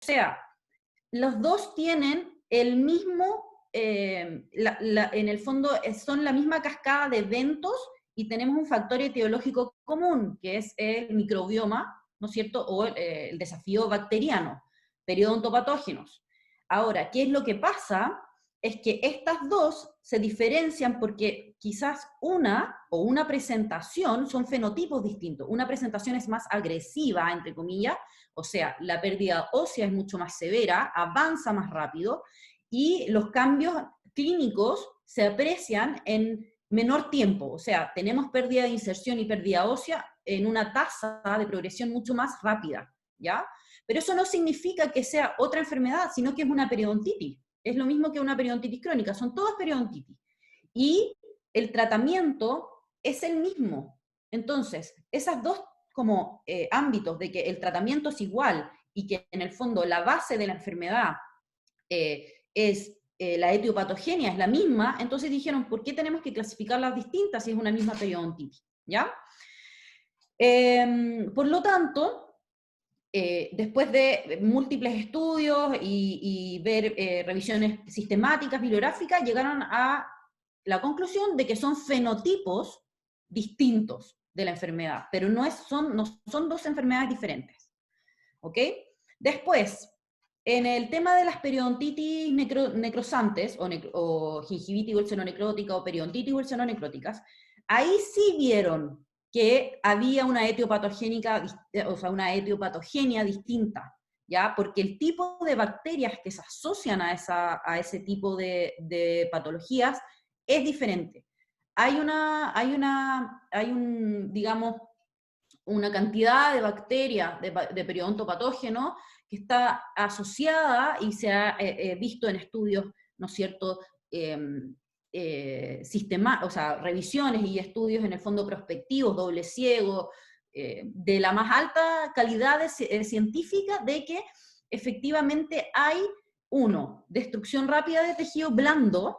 sea, los dos tienen el mismo, en el fondo son la misma cascada de eventos y tenemos un factor etiológico común, que es el microbioma, ¿no es cierto?, o el desafío bacteriano, periodontopatógenos. Ahora, ¿qué es lo que pasa? Es que estas dos se diferencian porque quizás una presentación son fenotipos distintos. Una presentación es más agresiva, entre comillas, o sea, la pérdida ósea es mucho más severa, avanza más rápido, y los cambios clínicos se aprecian en menor tiempo, o sea, tenemos pérdida de inserción y pérdida ósea en una tasa de progresión mucho más rápida, ¿ya? Pero eso no significa que sea otra enfermedad, sino que es una periodontitis. Es lo mismo que una periodontitis crónica, son todas periodontitis. Y el tratamiento es el mismo. Entonces, esas dos como ámbitos de que el tratamiento es igual y que en el fondo la base de la enfermedad es la etiopatogenia, es la misma, entonces dijeron, ¿por qué tenemos que clasificarlas distintas si es una misma periodontitis? ¿Ya? Por lo tanto, después de múltiples estudios y ver revisiones sistemáticas, bibliográficas, llegaron a la conclusión de que son fenotipos distintos de la enfermedad, pero no son dos enfermedades diferentes. ¿Ok? Después, en el tema de las periodontitis necrosantes, o gingivitis ulceronecrótica, o periodontitis ulceronecróticas, ahí sí vieron que había una etiopatogénica, o sea, una etiopatogenia distinta, ¿ya? Porque el tipo de bacterias que se asocian a ese tipo de patologías es diferente. Digamos, una cantidad de bacterias de periodontopatógeno que está asociada y se ha visto en estudios, ¿no es cierto?, o sea, revisiones y estudios en el fondo prospectivos, doble ciego, de la más alta calidad científica, de que efectivamente hay, destrucción rápida de tejido blando,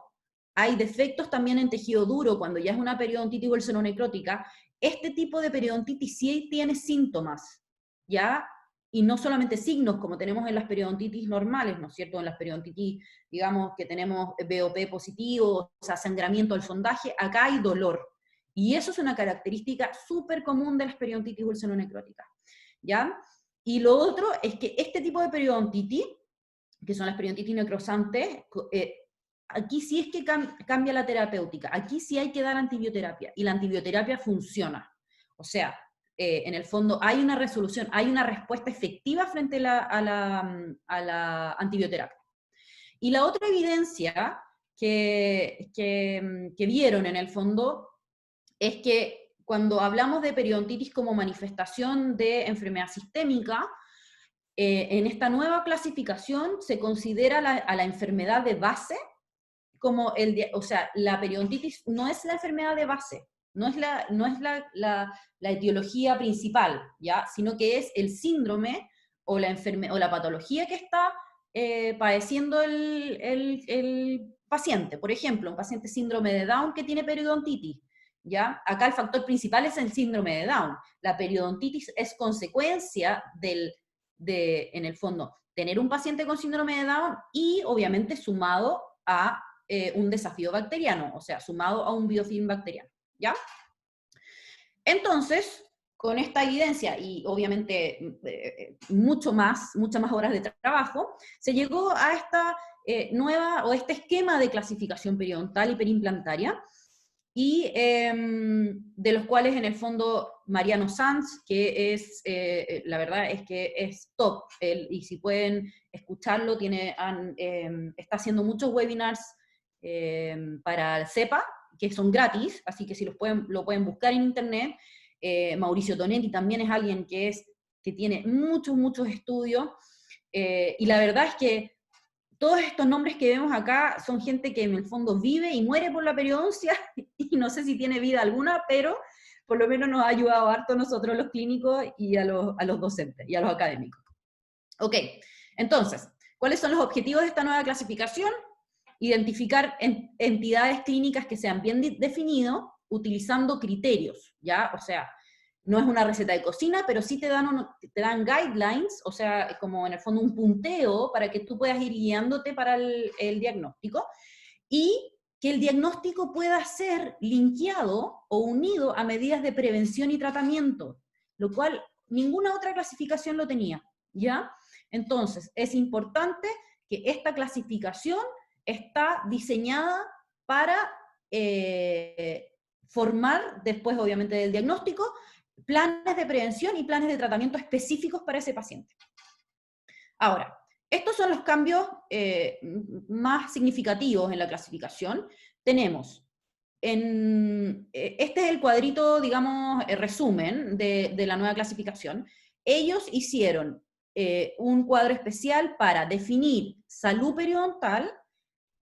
hay defectos también en tejido duro, cuando ya es una periodontitis ulceronecrótica. Este tipo de periodontitis sí tiene síntomas, ¿ya? Y no solamente signos, como tenemos en las periodontitis normales, ¿no es cierto? En las periodontitis, digamos, que tenemos BOP positivo, o sea, sangramiento al sondaje, acá hay dolor. Y eso es una característica súper común de las periodontitis ulceronecróticas, ¿ya? Y lo otro es que este tipo de periodontitis, que son las periodontitis necrosantes, aquí sí es que cambia la terapéutica, aquí sí hay que dar antibioterapia, y la antibioterapia funciona. O sea, en el fondo hay una resolución, hay una respuesta efectiva frente a la antibioterapia. Y la otra evidencia que vieron en el fondo es que cuando hablamos de periodontitis como manifestación de enfermedad sistémica, en esta nueva clasificación se considera a la enfermedad de base como o sea, la periodontitis no es la enfermedad de base, no es la etiología principal, ¿ya? Sino que es el síndrome o la patología que está padeciendo el paciente. Por ejemplo, un paciente síndrome de Down que tiene periodontitis, ¿ya? Acá el factor principal es el síndrome de Down. La periodontitis es consecuencia en el fondo, tener un paciente con síndrome de Down y obviamente sumado a un desafío bacteriano, o sea, sumado a un biofilm bacteriano, ¿ya? Entonces, con esta evidencia y obviamente muchas más horas de trabajo, se llegó a esta nueva, o este esquema de clasificación periodontal y perimplantaria, y de los cuales en el fondo Mariano Sanz, que es, la verdad es que es top, y si pueden escucharlo, está haciendo muchos webinars para el CEPA, que son gratis, así que si lo pueden buscar en internet. Mauricio Tonetti también es alguien que tiene muchos estudios, y la verdad es que todos estos nombres que vemos acá son gente que en el fondo vive y muere por la periodoncia, y no sé si tiene vida alguna, pero por lo menos nos ha ayudado harto a nosotros los clínicos y a los docentes y a los académicos. Ok, entonces, ¿cuáles son los objetivos de esta nueva clasificación? Identificar entidades clínicas que sean bien definidos, utilizando criterios, ¿ya? O sea, no es una receta de cocina, pero sí te dan guidelines, o sea, como en el fondo un punteo para que tú puedas ir guiándote para el diagnóstico, y que el diagnóstico pueda ser linkeado o unido a medidas de prevención y tratamiento, lo cual ninguna otra clasificación lo tenía, ¿ya? Entonces, es importante que esta clasificación está diseñada para formar, después obviamente del diagnóstico, planes de prevención y planes de tratamiento específicos para ese paciente. Ahora, estos son los cambios más significativos en la clasificación. Tenemos, este es el cuadrito, digamos, resumen de la nueva clasificación. Ellos hicieron un cuadro especial para definir salud periodontal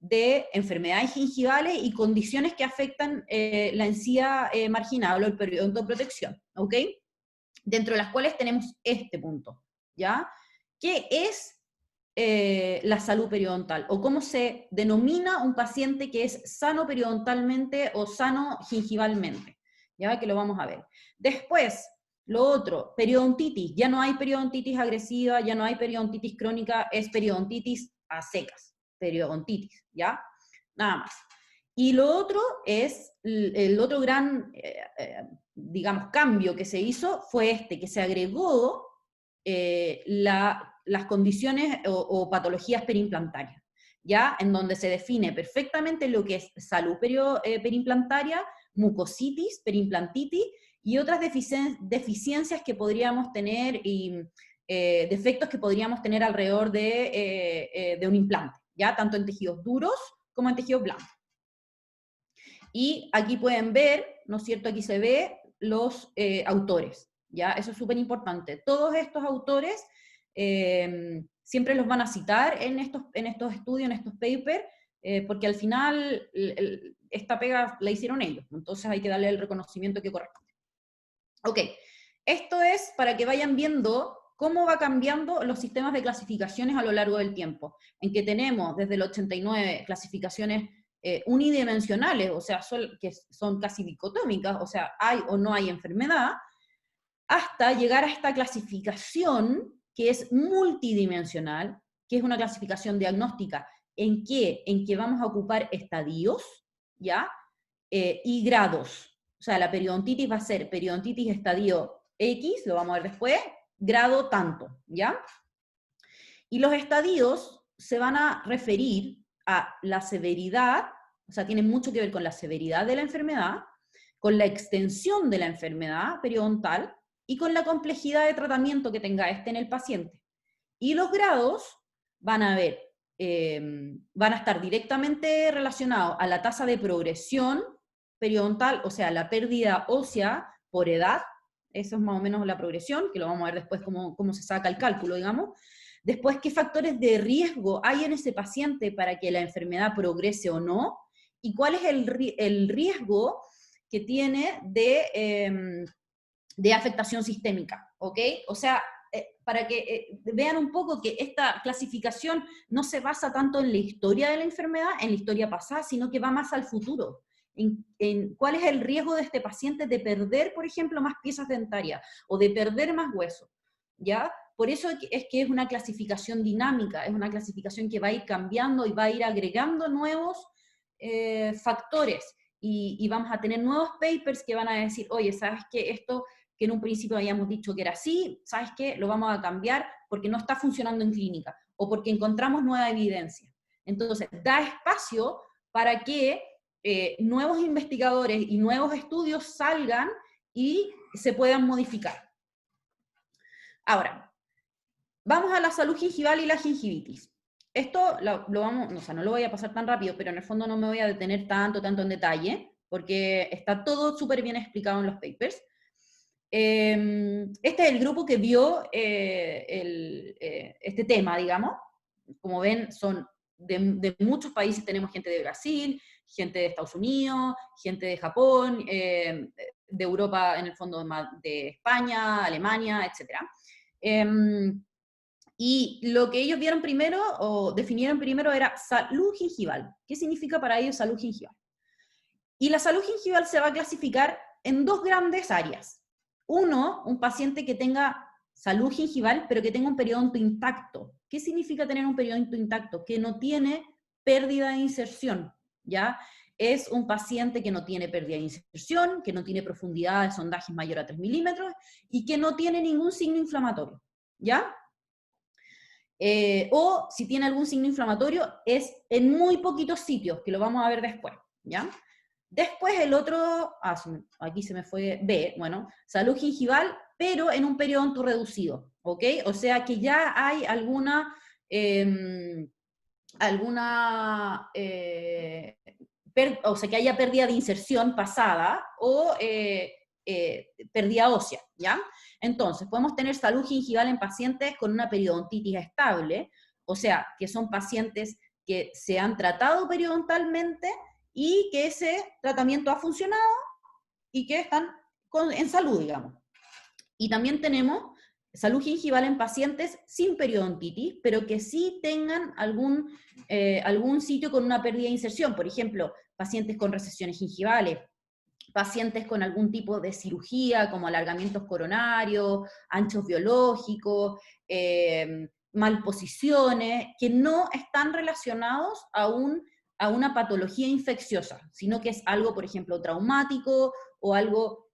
de enfermedades gingivales y condiciones que afectan la encía marginal o el periodonto de protección, ¿ok? Dentro de las cuales tenemos este punto, ¿ya? ¿Qué es la salud periodontal? O cómo se denomina un paciente que es sano periodontalmente o sano gingivalmente, ¿ya? Que lo vamos a ver. Después, lo otro, periodontitis. Ya no hay periodontitis agresiva, ya no hay periodontitis crónica, es periodontitis a secas, periodontitis, ¿ya? Nada más. Y lo otro es, el otro gran, digamos, cambio que se hizo fue este, que se agregó las condiciones o patologías periimplantarias, ¿ya? En donde se define perfectamente lo que es salud periimplantaria, mucositis, periimplantitis y otras deficiencias que podríamos tener y defectos que podríamos tener alrededor de un implante, ¿ya? Tanto en tejidos duros como en tejidos blandos. Y aquí pueden ver, ¿no es cierto? Aquí se ve los autores, ¿ya? Eso es súper importante. Todos estos autores siempre los van a citar en estos estudios, en estos papers, porque al final esta pega la hicieron ellos, entonces hay que darle el reconocimiento que corresponde. Ok, esto es para que vayan viendo cómo va cambiando los sistemas de clasificaciones a lo largo del tiempo, en que tenemos desde el 89 clasificaciones unidimensionales, o sea, que son casi dicotómicas, o sea, hay o no hay enfermedad, hasta llegar a esta clasificación que es multidimensional, que es una clasificación diagnóstica, ¿en qué? En que vamos a ocupar estadios, ¿ya? Y grados. O sea, la periodontitis va a ser periodontitis estadio X, lo vamos a ver después, grado tanto, ¿ya? Y los estadios se van a referir a la severidad, o sea, tienen mucho que ver con la severidad de la enfermedad, con la extensión de la enfermedad periodontal y con la complejidad de tratamiento que tenga este en el paciente. Y los grados van a ver, van a estar directamente relacionados a la tasa de progresión periodontal, o sea, la pérdida ósea por edad, eso es más o menos la progresión, que lo vamos a ver después cómo se saca el cálculo, digamos. Después, qué factores de riesgo hay en ese paciente para que la enfermedad progrese o no, y cuál es el riesgo que tiene de afectación sistémica, ¿ok? O sea, para que vean un poco que esta clasificación no se basa tanto en la historia de la enfermedad, en la historia pasada, sino que va más al futuro. En cuál es el riesgo de este paciente de perder, por ejemplo, más piezas dentarias o de perder más hueso, ¿ya? Por eso es que es una clasificación dinámica, es una clasificación que va a ir cambiando y va a ir agregando nuevos factores y vamos a tener nuevos papers que van a decir, oye, ¿sabes qué? Esto que en un principio habíamos dicho que era así, ¿sabes qué? Lo vamos a cambiar porque no está funcionando en clínica o porque encontramos nueva evidencia. Entonces, da espacio para que nuevos investigadores y nuevos estudios salgan y se puedan modificar. Ahora, vamos a la salud gingival y la gingivitis. Esto lo vamos, o sea, no lo voy a pasar tan rápido, pero en el fondo no me voy a detener tanto en detalle, porque está todo súper bien explicado en los papers. Este es el grupo que vio este tema, digamos. Como ven, son de muchos países, tenemos gente de Brasil, gente de Estados Unidos, gente de Japón, de Europa, en el fondo de España, Alemania, etc. Y lo que ellos vieron primero, o definieron primero, era salud gingival. ¿Qué significa para ellos salud gingival? Y la salud gingival se va a clasificar en dos grandes áreas. Uno, un paciente que tenga salud gingival, pero que tenga un periodonto intacto. ¿Qué significa tener un periodonto intacto? Que no tiene pérdida de inserción, ¿ya? Es un paciente que no tiene pérdida de inserción, que no tiene profundidad de sondaje mayor a 3 milímetros y que no tiene ningún signo inflamatorio, ¿ya? O si tiene algún signo inflamatorio, es en muy poquitos sitios, que lo vamos a ver después, ¿ya? Después el otro, aquí se me fue B, bueno, salud gingival, pero en un periodonto reducido, ¿ok? O sea que ya hay o sea que haya pérdida de inserción pasada o pérdida ósea, ¿ya? Entonces, podemos tener salud gingival en pacientes con una periodontitis estable, o sea, que son pacientes que se han tratado periodontalmente y que ese tratamiento ha funcionado y que están en salud, digamos. Y también tenemos salud gingival en pacientes sin periodontitis, pero que sí tengan algún sitio con una pérdida de inserción, por ejemplo, pacientes con recesiones gingivales, pacientes con algún tipo de cirugía, como alargamientos coronarios, anchos biológicos, malposiciones, que no están relacionados a una patología infecciosa, sino que es algo, por ejemplo, traumático o algo,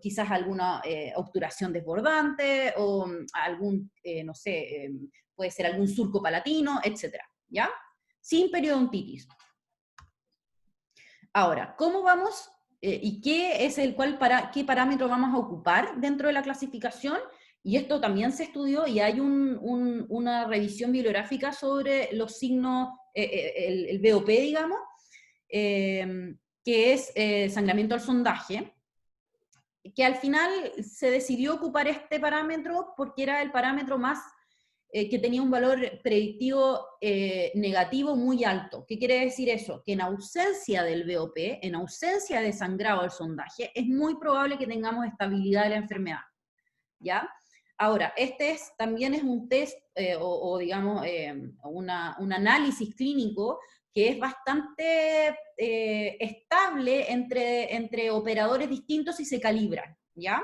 quizás alguna obturación desbordante o algún, no sé, puede ser algún surco palatino, etc. ¿Ya? Sin periodontitis. Ahora, ¿cómo vamos y qué es qué parámetro vamos a ocupar dentro de la clasificación? Y esto también se estudió y hay una revisión bibliográfica sobre los signos, el BOP, digamos, que es sangramiento al sondaje, que al final se decidió ocupar este parámetro porque era el parámetro más que tenía un valor predictivo negativo muy alto. ¿Qué quiere decir eso? Que en ausencia del BOP, en ausencia de sangrado al sondaje, es muy probable que tengamos estabilidad de la enfermedad, ¿ya? Ahora, también es un test, digamos, un análisis clínico que es bastante estable entre operadores distintos y se calibran, ¿ya?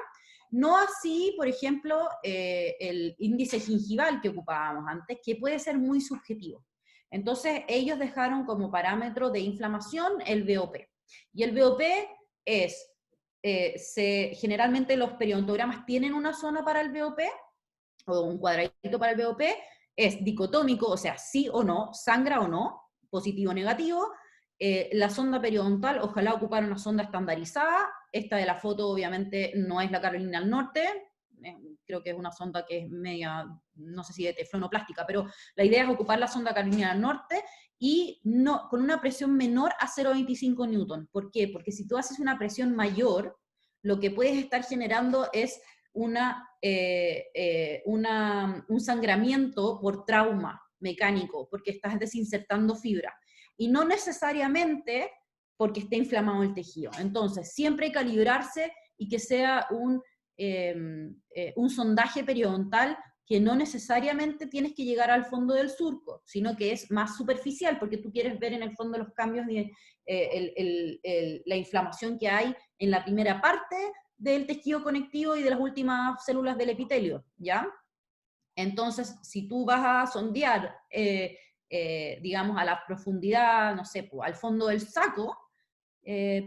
No así, por ejemplo, el índice gingival que ocupábamos antes, que puede ser muy subjetivo. Entonces, ellos dejaron como parámetro de inflamación el BOP. Y el BOP es, generalmente los periodontogramas tienen una zona para el BOP, o un cuadradito para el BOP, es dicotómico, o sea, sí o no, sangra o no, positivo o negativo. La sonda periodontal, ojalá ocupara una sonda estandarizada. Esta de la foto obviamente no es la Carolina del Norte, creo que es una sonda que es media, no sé si de teflón o plástica, pero la idea es ocupar la sonda Carolina del Norte y no, con una presión menor a 0,25 newton. ¿Por qué? Porque si tú haces una presión mayor, lo que puedes estar generando es un sangramiento por trauma mecánico, porque estás desinsertando fibra. Y no necesariamente porque esté inflamado el tejido. Entonces, siempre hay que calibrarse y que sea un sondaje periodontal que no necesariamente tienes que llegar al fondo del surco, sino que es más superficial, porque tú quieres ver en el fondo los cambios de la inflamación que hay en la primera parte del tejido conectivo y de las últimas células del epitelio, ¿ya? Entonces, si tú vas a sondear, digamos, a la profundidad, no sé, al fondo del saco,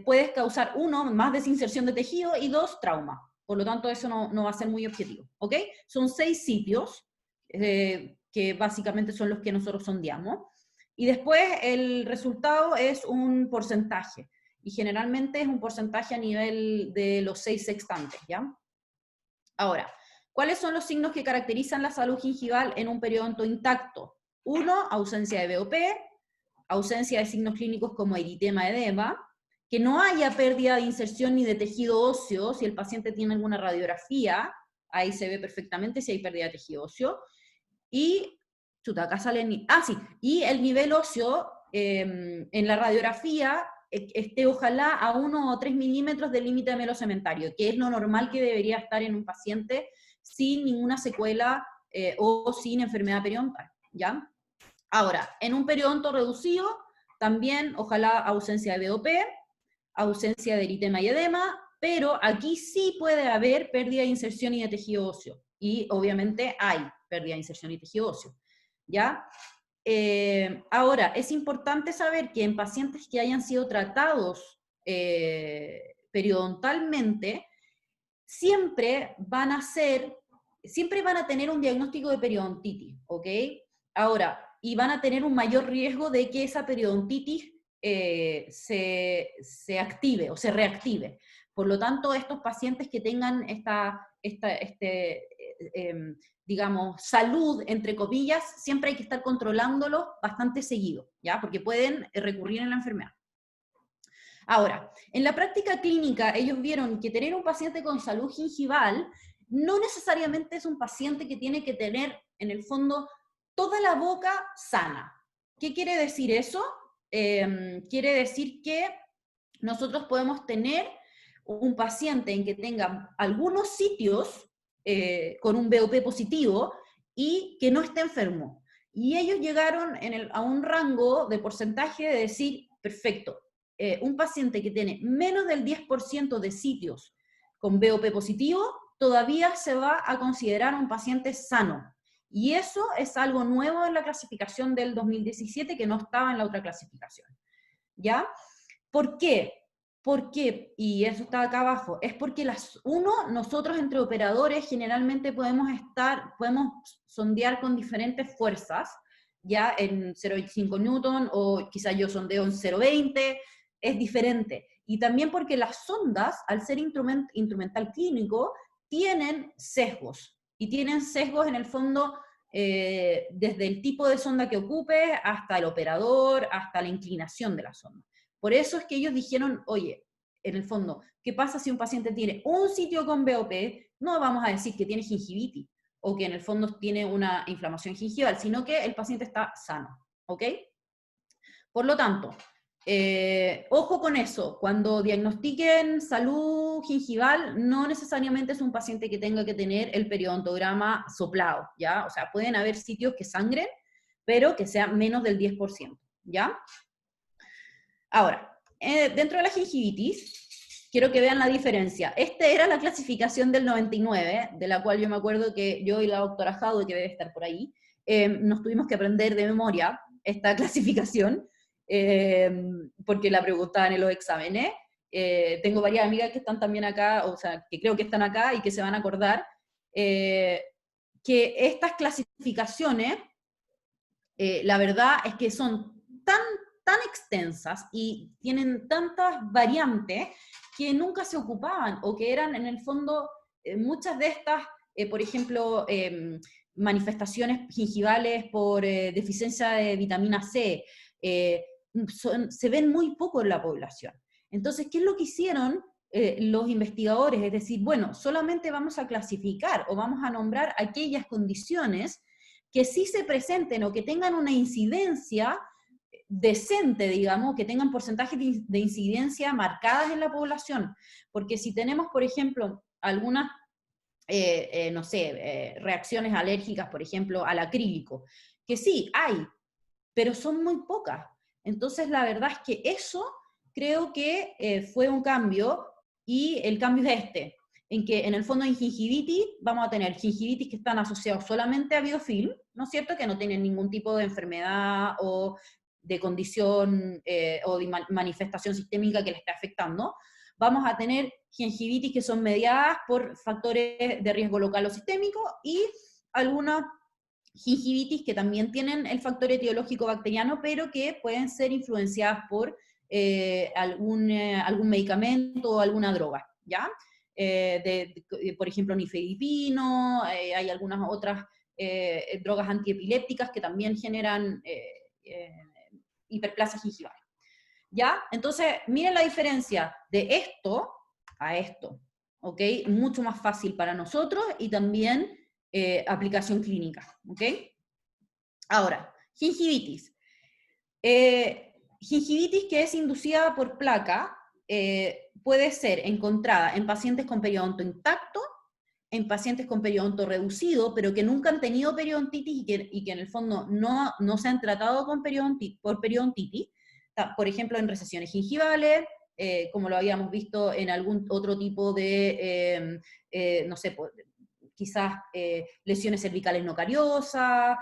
puedes causar, uno, más desinserción de tejido y dos, trauma. Por lo tanto, eso no va a ser muy objetivo, ¿ok? Son 6 sitios, que básicamente son los que nosotros sondeamos, y después el resultado es un porcentaje, y generalmente es un porcentaje a nivel de los 6 sextantes, ¿ya? Ahora, ¿cuáles son los signos que caracterizan la salud gingival en un periodonto intacto? 1, ausencia de BOP, ausencia de signos clínicos como eritema, edema, que no haya pérdida de inserción ni de tejido óseo, si el paciente tiene alguna radiografía, ahí se ve perfectamente si hay pérdida de tejido óseo, y, acá sale, y el nivel óseo en la radiografía esté ojalá a 1 o 3 milímetros del límite de melocementario, que es lo normal que debería estar en un paciente sin ninguna secuela o sin enfermedad periodontal, ¿ya? Ahora, en un periodonto reducido, también ojalá ausencia de BOP, ausencia de eritema y edema, pero aquí sí puede haber pérdida de inserción y de tejido óseo, y obviamente hay pérdida de inserción y tejido óseo, ¿ya? Ahora, es importante saber que en pacientes que hayan sido tratados periodontalmente, siempre van a tener un diagnóstico de periodontitis, ¿ok? Ahora, y van a tener un mayor riesgo de que esa periodontitis se active o se reactive. Por lo tanto, estos pacientes que tengan digamos, salud, entre comillas, siempre hay que estar controlándolos bastante seguido, ¿ya? Porque pueden recurrir en la enfermedad. Ahora, en la práctica clínica, ellos vieron que tener un paciente con salud gingival no necesariamente es un paciente que tiene que tener, en el fondo, toda la boca sana. ¿Qué quiere decir eso? Quiere decir que nosotros podemos tener un paciente en que tenga algunos sitios con un BOP positivo y que no esté enfermo. Y ellos llegaron a un rango de porcentaje de decir, perfecto, un paciente que tiene menos del 10% de sitios con BOP positivo, todavía se va a considerar un paciente sano. Y eso es algo nuevo en la clasificación del 2017 que no estaba en la otra clasificación. ¿Ya? ¿Por qué? Porque, y eso está acá abajo, es porque nosotros entre operadores generalmente podemos sondear con diferentes fuerzas, ya en 0,25 newton, o quizás yo sondeo en 0,20, es diferente. Y también porque las sondas, al ser instrumental clínico, tienen sesgos, y tienen sesgos en el fondo desde el tipo de sonda que ocupe, hasta el operador, hasta la inclinación de la sonda. Por eso es que ellos dijeron, oye, en el fondo, ¿qué pasa si un paciente tiene un sitio con BOP? No vamos a decir que tiene gingivitis, o que en el fondo tiene una inflamación gingival, sino que el paciente está sano, ¿ok? Por lo tanto, ojo con eso, cuando diagnostiquen salud gingival, no necesariamente es un paciente que tenga que tener el periodontograma soplado, ¿ya? O sea, pueden haber sitios que sangren, pero que sea menos del 10%, ¿ya? Ahora, dentro de la gingivitis, quiero que vean la diferencia. Esta era la clasificación del 99, de la cual yo me acuerdo que yo y la doctora Jaude, que debe estar por ahí, nos tuvimos que aprender de memoria esta clasificación, porque la preguntaban en los exámenes. Tengo varias amigas que están también acá, o sea, que creo que están acá y que se van a acordar, que estas clasificaciones, la verdad es que son tan extensas y tienen tantas variantes que nunca se ocupaban, o que eran en el fondo muchas de estas, por ejemplo, manifestaciones gingivales por deficiencia de vitamina C, se ven muy poco en la población. Entonces, ¿qué es lo que hicieron los investigadores? Es decir, bueno, solamente vamos a clasificar o vamos a nombrar aquellas condiciones que sí se presenten o que tengan una incidencia decente, digamos, que tengan porcentajes de incidencia marcadas en la población. Porque si tenemos, por ejemplo, algunas, no sé, reacciones alérgicas, por ejemplo, al acrílico, que sí, hay, pero son muy pocas. Entonces, la verdad es que eso creo que fue un cambio, y el cambio es en que en el fondo en gingivitis vamos a tener gingivitis que están asociados solamente a biofilm, ¿no es cierto?, que no tienen ningún tipo de enfermedad o de condición o de manifestación sistémica que le esté afectando. Vamos a tener gingivitis que son mediadas por factores de riesgo local o sistémico, y algunas gingivitis que también tienen el factor etiológico bacteriano, pero que pueden ser influenciadas por algún medicamento o alguna droga, ¿ya? Por ejemplo, nifedipino, hay algunas otras drogas antiepilépticas que también generan hiperplasia gingival, ¿ya? Entonces, miren la diferencia de esto a esto, ¿ok? Mucho más fácil para nosotros, y también aplicación clínica, ¿ok? Ahora, gingivitis. Gingivitis que es inducida por placa puede ser encontrada en pacientes con periodonto intacto, en pacientes con periodonto reducido, pero que nunca han tenido periodontitis y que en el fondo no se han tratado por periodontitis, por ejemplo, en recesiones gingivales, como lo habíamos visto en algún otro tipo de, no sé, quizás lesiones cervicales no cariosas,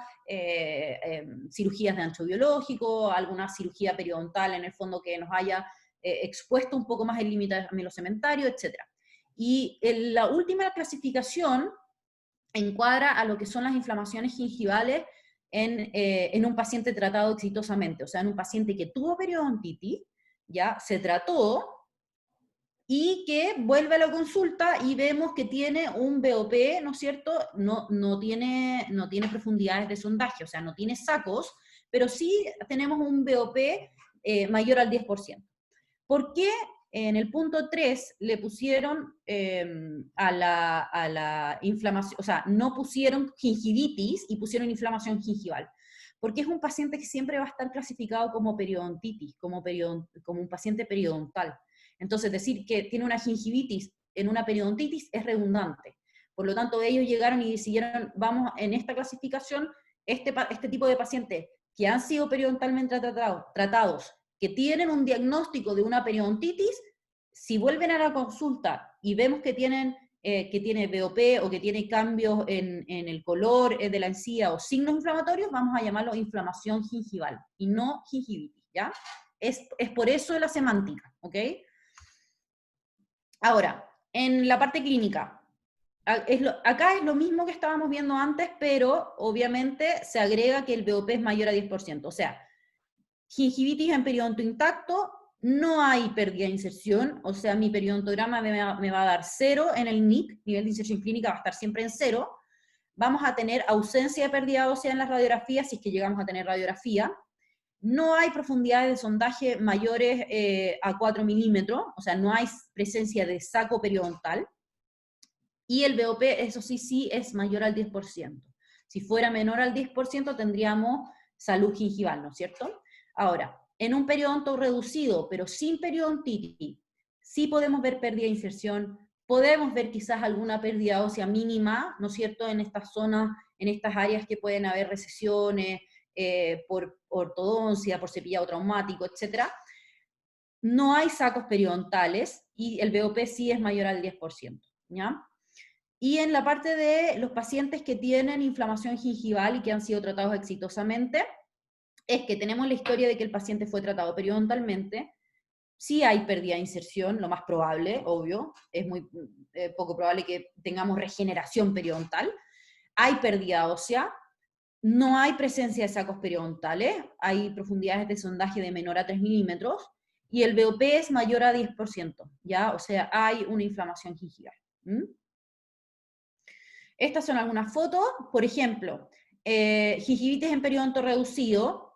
cirugías de ancho biológico, alguna cirugía periodontal en el fondo que nos haya expuesto un poco más el límite mielocementario, etc. Y la última clasificación encuadra a lo que son las inflamaciones gingivales en un paciente tratado exitosamente, o sea, en un paciente que tuvo periodontitis, ya se trató, y que vuelve a la consulta y vemos que tiene un BOP, ¿no es cierto? No tiene profundidades de sondaje, o sea, no tiene sacos, pero sí tenemos un BOP mayor al 10%. ¿Por qué en el punto 3 le pusieron a la inflamación, o sea, no pusieron gingivitis y pusieron inflamación gingival? Porque es un paciente que siempre va a estar clasificado como periodontitis, como un paciente periodontal. Entonces, decir que tiene una gingivitis en una periodontitis es redundante. Por lo tanto, ellos llegaron y decidieron, vamos, en esta clasificación, este tipo de pacientes que han sido periodontalmente tratados, que tienen un diagnóstico de una periodontitis, si vuelven a la consulta y vemos que tiene BOP o que tiene cambios en el color de la encía o signos inflamatorios, vamos a llamarlo inflamación gingival y no gingivitis, ¿ya? Es por eso la semántica, ¿ok? Ahora, en la parte clínica, acá es lo mismo que estábamos viendo antes, pero obviamente se agrega que el BOP es mayor a 10%, o sea, gingivitis en periodonto intacto, no hay pérdida de inserción, o sea, mi periodontograma me va a dar 0 en el NIC, nivel de inserción clínica va a estar siempre en 0, vamos a tener ausencia de pérdida ósea en las radiografías, si es que llegamos a tener radiografía, no hay profundidades de sondaje mayores a 4 milímetros, o sea, no hay presencia de saco periodontal, y el BOP, eso sí es mayor al 10%. Si fuera menor al 10% tendríamos salud gingival, ¿no es cierto? Ahora, en un periodonto reducido, pero sin periodontitis, sí podemos ver pérdida de inserción, podemos ver quizás alguna pérdida ósea mínima, ¿no es cierto?, en estas zonas, en estas áreas que pueden haber recesiones por ortodoncia, por cepillado traumático, etc. No hay sacos periodontales y el BOP sí es mayor al 10%, ¿ya? Y en la parte de los pacientes que tienen inflamación gingival y que han sido tratados exitosamente, es que tenemos la historia de que el paciente fue tratado periodontalmente, sí hay pérdida de inserción, lo más probable, obvio, es muy poco probable que tengamos regeneración periodontal, hay pérdida ósea, no hay presencia de sacos periodontales, hay profundidades de sondaje de menor a 3 milímetros, y el BOP es mayor a 10%, ¿ya? O sea, hay una inflamación gingival. Estas son algunas fotos, por ejemplo, gingivitis en periodonto reducido,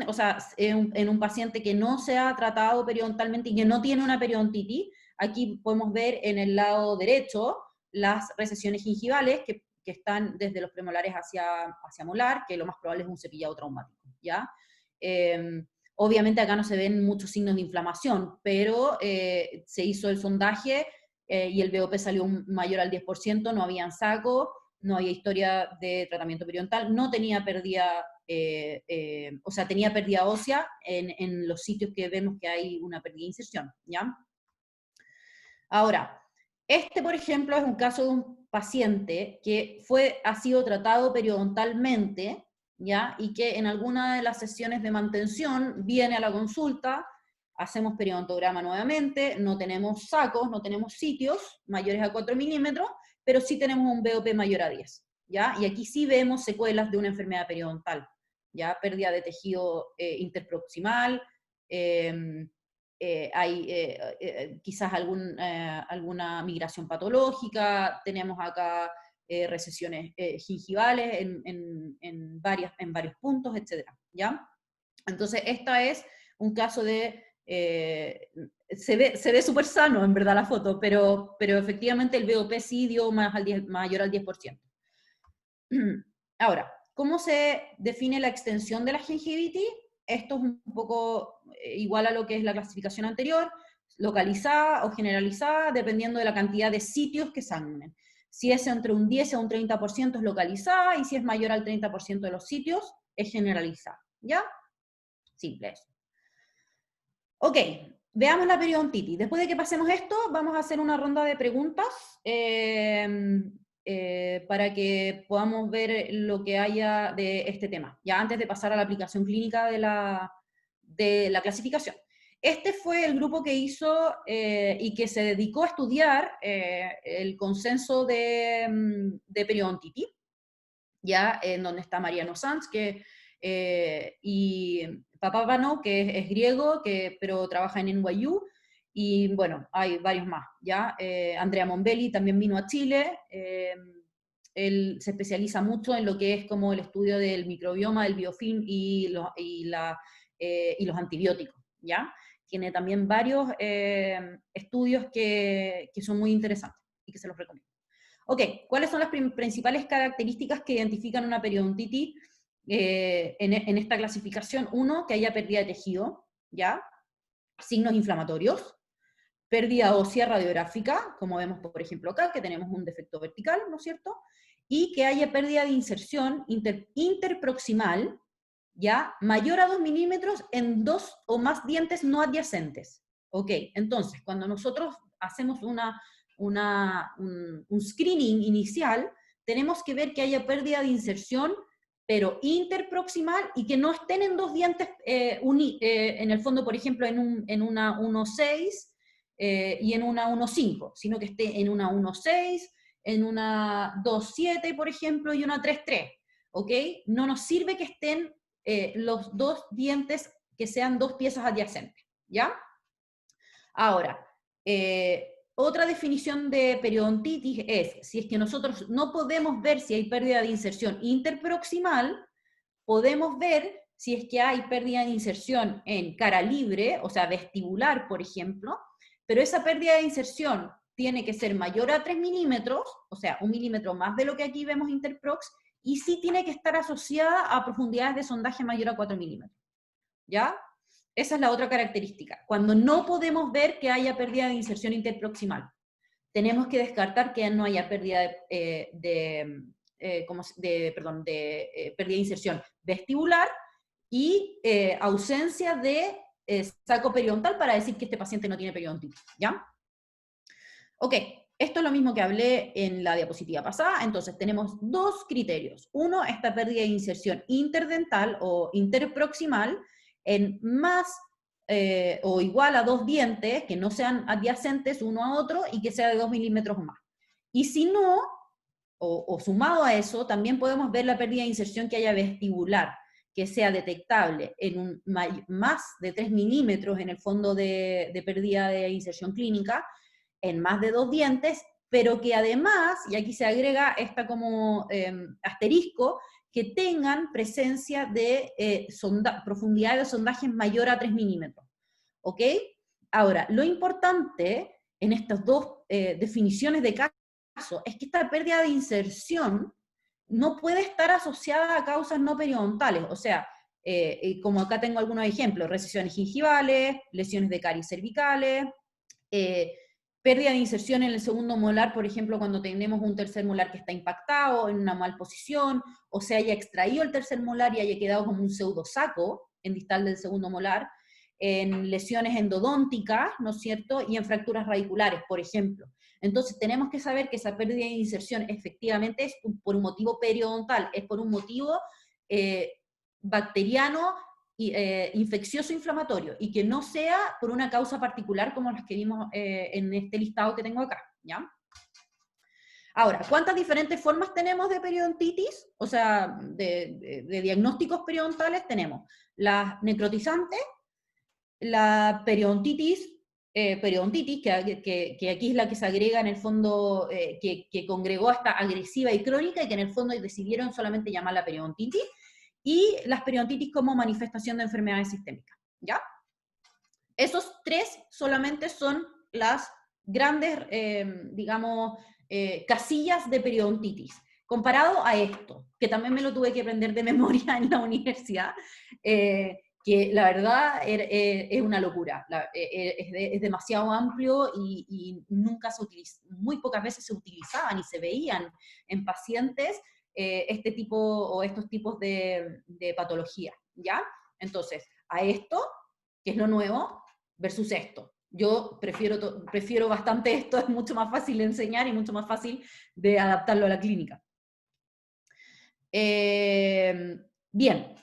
o sea, en un paciente que no se ha tratado periodontalmente y que no tiene una periodontitis. Aquí podemos ver en el lado derecho las recesiones gingivales que están desde los premolares hacia molar, que lo más probable es un cepillado traumático, ¿ya? Obviamente acá no se ven muchos signos de inflamación, pero se hizo el sondaje y el BOP salió mayor al 10%, no habían saco, no había historia de tratamiento periodontal, no tenía pérdida, o sea, tenía pérdida ósea en los sitios que vemos que hay una pérdida de inserción, ¿ya? Ahora, por ejemplo, es un caso de un paciente que ha sido tratado periodontalmente, ¿ya? Y que en alguna de las sesiones de mantención viene a la consulta, hacemos periodontograma nuevamente, no tenemos sacos, no tenemos sitios mayores a 4 milímetros, pero sí tenemos un BOP mayor a 10, ¿ya? Y aquí sí vemos secuelas de una enfermedad periodontal, ¿ya? Pérdida de tejido interproximal, hay quizás alguna migración patológica, tenemos acá recesiones gingivales en varios puntos, etc. ¿Ya? Entonces, esta es un caso de... se ve súper sano, en verdad, la foto, pero efectivamente el BOP sí dio mayor al 10%. Ahora, ¿cómo se define la extensión de la gingivitis? Esto es un poco igual a lo que es la clasificación anterior, localizada o generalizada, dependiendo de la cantidad de sitios que sangren. Si es entre un 10 a un 30% es localizada, y si es mayor al 30% de los sitios, es generalizada. ¿Ya? Simple eso. Ok, Veamos la periodontitis. Después de que pasemos esto, vamos a hacer una ronda de preguntas para que podamos ver lo que haya de este tema, ya antes de pasar a la aplicación clínica de la clasificación. Este fue el grupo que hizo y que se dedicó a estudiar el consenso de periodontitis, ya en donde está Mariano Sanz, y Papápano, que es griego, pero trabaja en NYU, y bueno, hay varios más, ¿ya? Andrea Mombelli también vino a Chile, él se especializa mucho en lo que es como el estudio del microbioma, del biofilm y los antibióticos, ¿ya? Tiene también varios estudios que son muy interesantes y que se los recomiendo. Ok, ¿cuáles son las principales características que identifican una periodontitis en esta clasificación? Uno, que haya pérdida de tejido, ¿ya? Signos inflamatorios, pérdida ósea radiográfica, como vemos por ejemplo acá, que tenemos un defecto vertical, ¿no es cierto? Y que haya pérdida de inserción interproximal, ¿ya? Mayor a 2 milímetros en 2 o más dientes no adyacentes. Ok, entonces, cuando nosotros hacemos un screening inicial, tenemos que ver que haya pérdida de inserción, pero interproximal, y que no estén en dos dientes en el fondo, por ejemplo, en una 1.6 y en una 1.5, sino que esté en una 1.6, en una 2.7, por ejemplo, y una 3.3, ¿ok? No nos sirve que estén los dos dientes que sean dos piezas adyacentes, ¿ya? Ahora, otra definición de periodontitis es, si es que nosotros no podemos ver si hay pérdida de inserción interproximal, podemos ver si es que hay pérdida de inserción en cara libre, o sea, vestibular, por ejemplo, pero esa pérdida de inserción tiene que ser mayor a 3 milímetros, o sea, 1 milímetro más de lo que aquí vemos interprox, y sí tiene que estar asociada a profundidades de sondaje mayor a 4 milímetros, ¿ya? Esa es la otra característica. Cuando no podemos ver que haya pérdida de inserción interproximal, tenemos que descartar que no haya pérdida pérdida de inserción vestibular y ausencia de saco periodontal para decir que este paciente no tiene periodontitis, ¿ya? Ok, esto es lo mismo que hablé en la diapositiva pasada, entonces tenemos dos criterios. Uno, esta pérdida de inserción interdental o interproximal en más o igual a dos dientes que no sean adyacentes uno a otro y que sea de 2 milímetros o más. Y si no, o sumado a eso, también podemos ver la pérdida de inserción que haya vestibular, que sea detectable en más de 3 milímetros en el fondo de pérdida de inserción clínica, en más de dos dientes, pero que además, y aquí se agrega esta como asterisco, que tengan presencia de profundidad de sondaje mayor a 3 milímetros. ¿Ok? Ahora, lo importante en estas dos definiciones de caso es que esta pérdida de inserción no puede estar asociada a causas no periodontales, o sea, como acá tengo algunos ejemplos, recesiones gingivales, lesiones de caries cervicales, pérdida de inserción en el segundo molar, por ejemplo, cuando tenemos un tercer molar que está impactado, en una mal posición, o se haya extraído el tercer molar y haya quedado como un pseudosaco en distal del segundo molar, en lesiones endodónticas, ¿no es cierto?, y en fracturas radiculares, por ejemplo. Entonces tenemos que saber que esa pérdida de inserción efectivamente es por un motivo periodontal, es por un motivo bacteriano, infeccioso inflamatorio, y que no sea por una causa particular como las que vimos en este listado que tengo acá, ¿ya? Ahora, ¿cuántas diferentes formas tenemos de periodontitis? O sea, de diagnósticos periodontales tenemos las necrotizantes, la periodontitis, que aquí es la que se agrega en el fondo, que congregó hasta agresiva y crónica, y que en el fondo decidieron solamente llamarla periodontitis, y las periodontitis como manifestación de enfermedades sistémicas, ¿ya? Esos tres solamente son las grandes, digamos, casillas de periodontitis. Comparado a esto, que también me lo tuve que aprender de memoria en la universidad, que la verdad es una locura, es demasiado amplio y nunca se utiliza, muy pocas veces se utilizaban y se veían en pacientes este tipo o estos tipos de patología, ¿ya? Entonces, a esto, que es lo nuevo, versus esto. Yo prefiero bastante esto, es mucho más fácil de enseñar y mucho más fácil de adaptarlo a la clínica. Bien,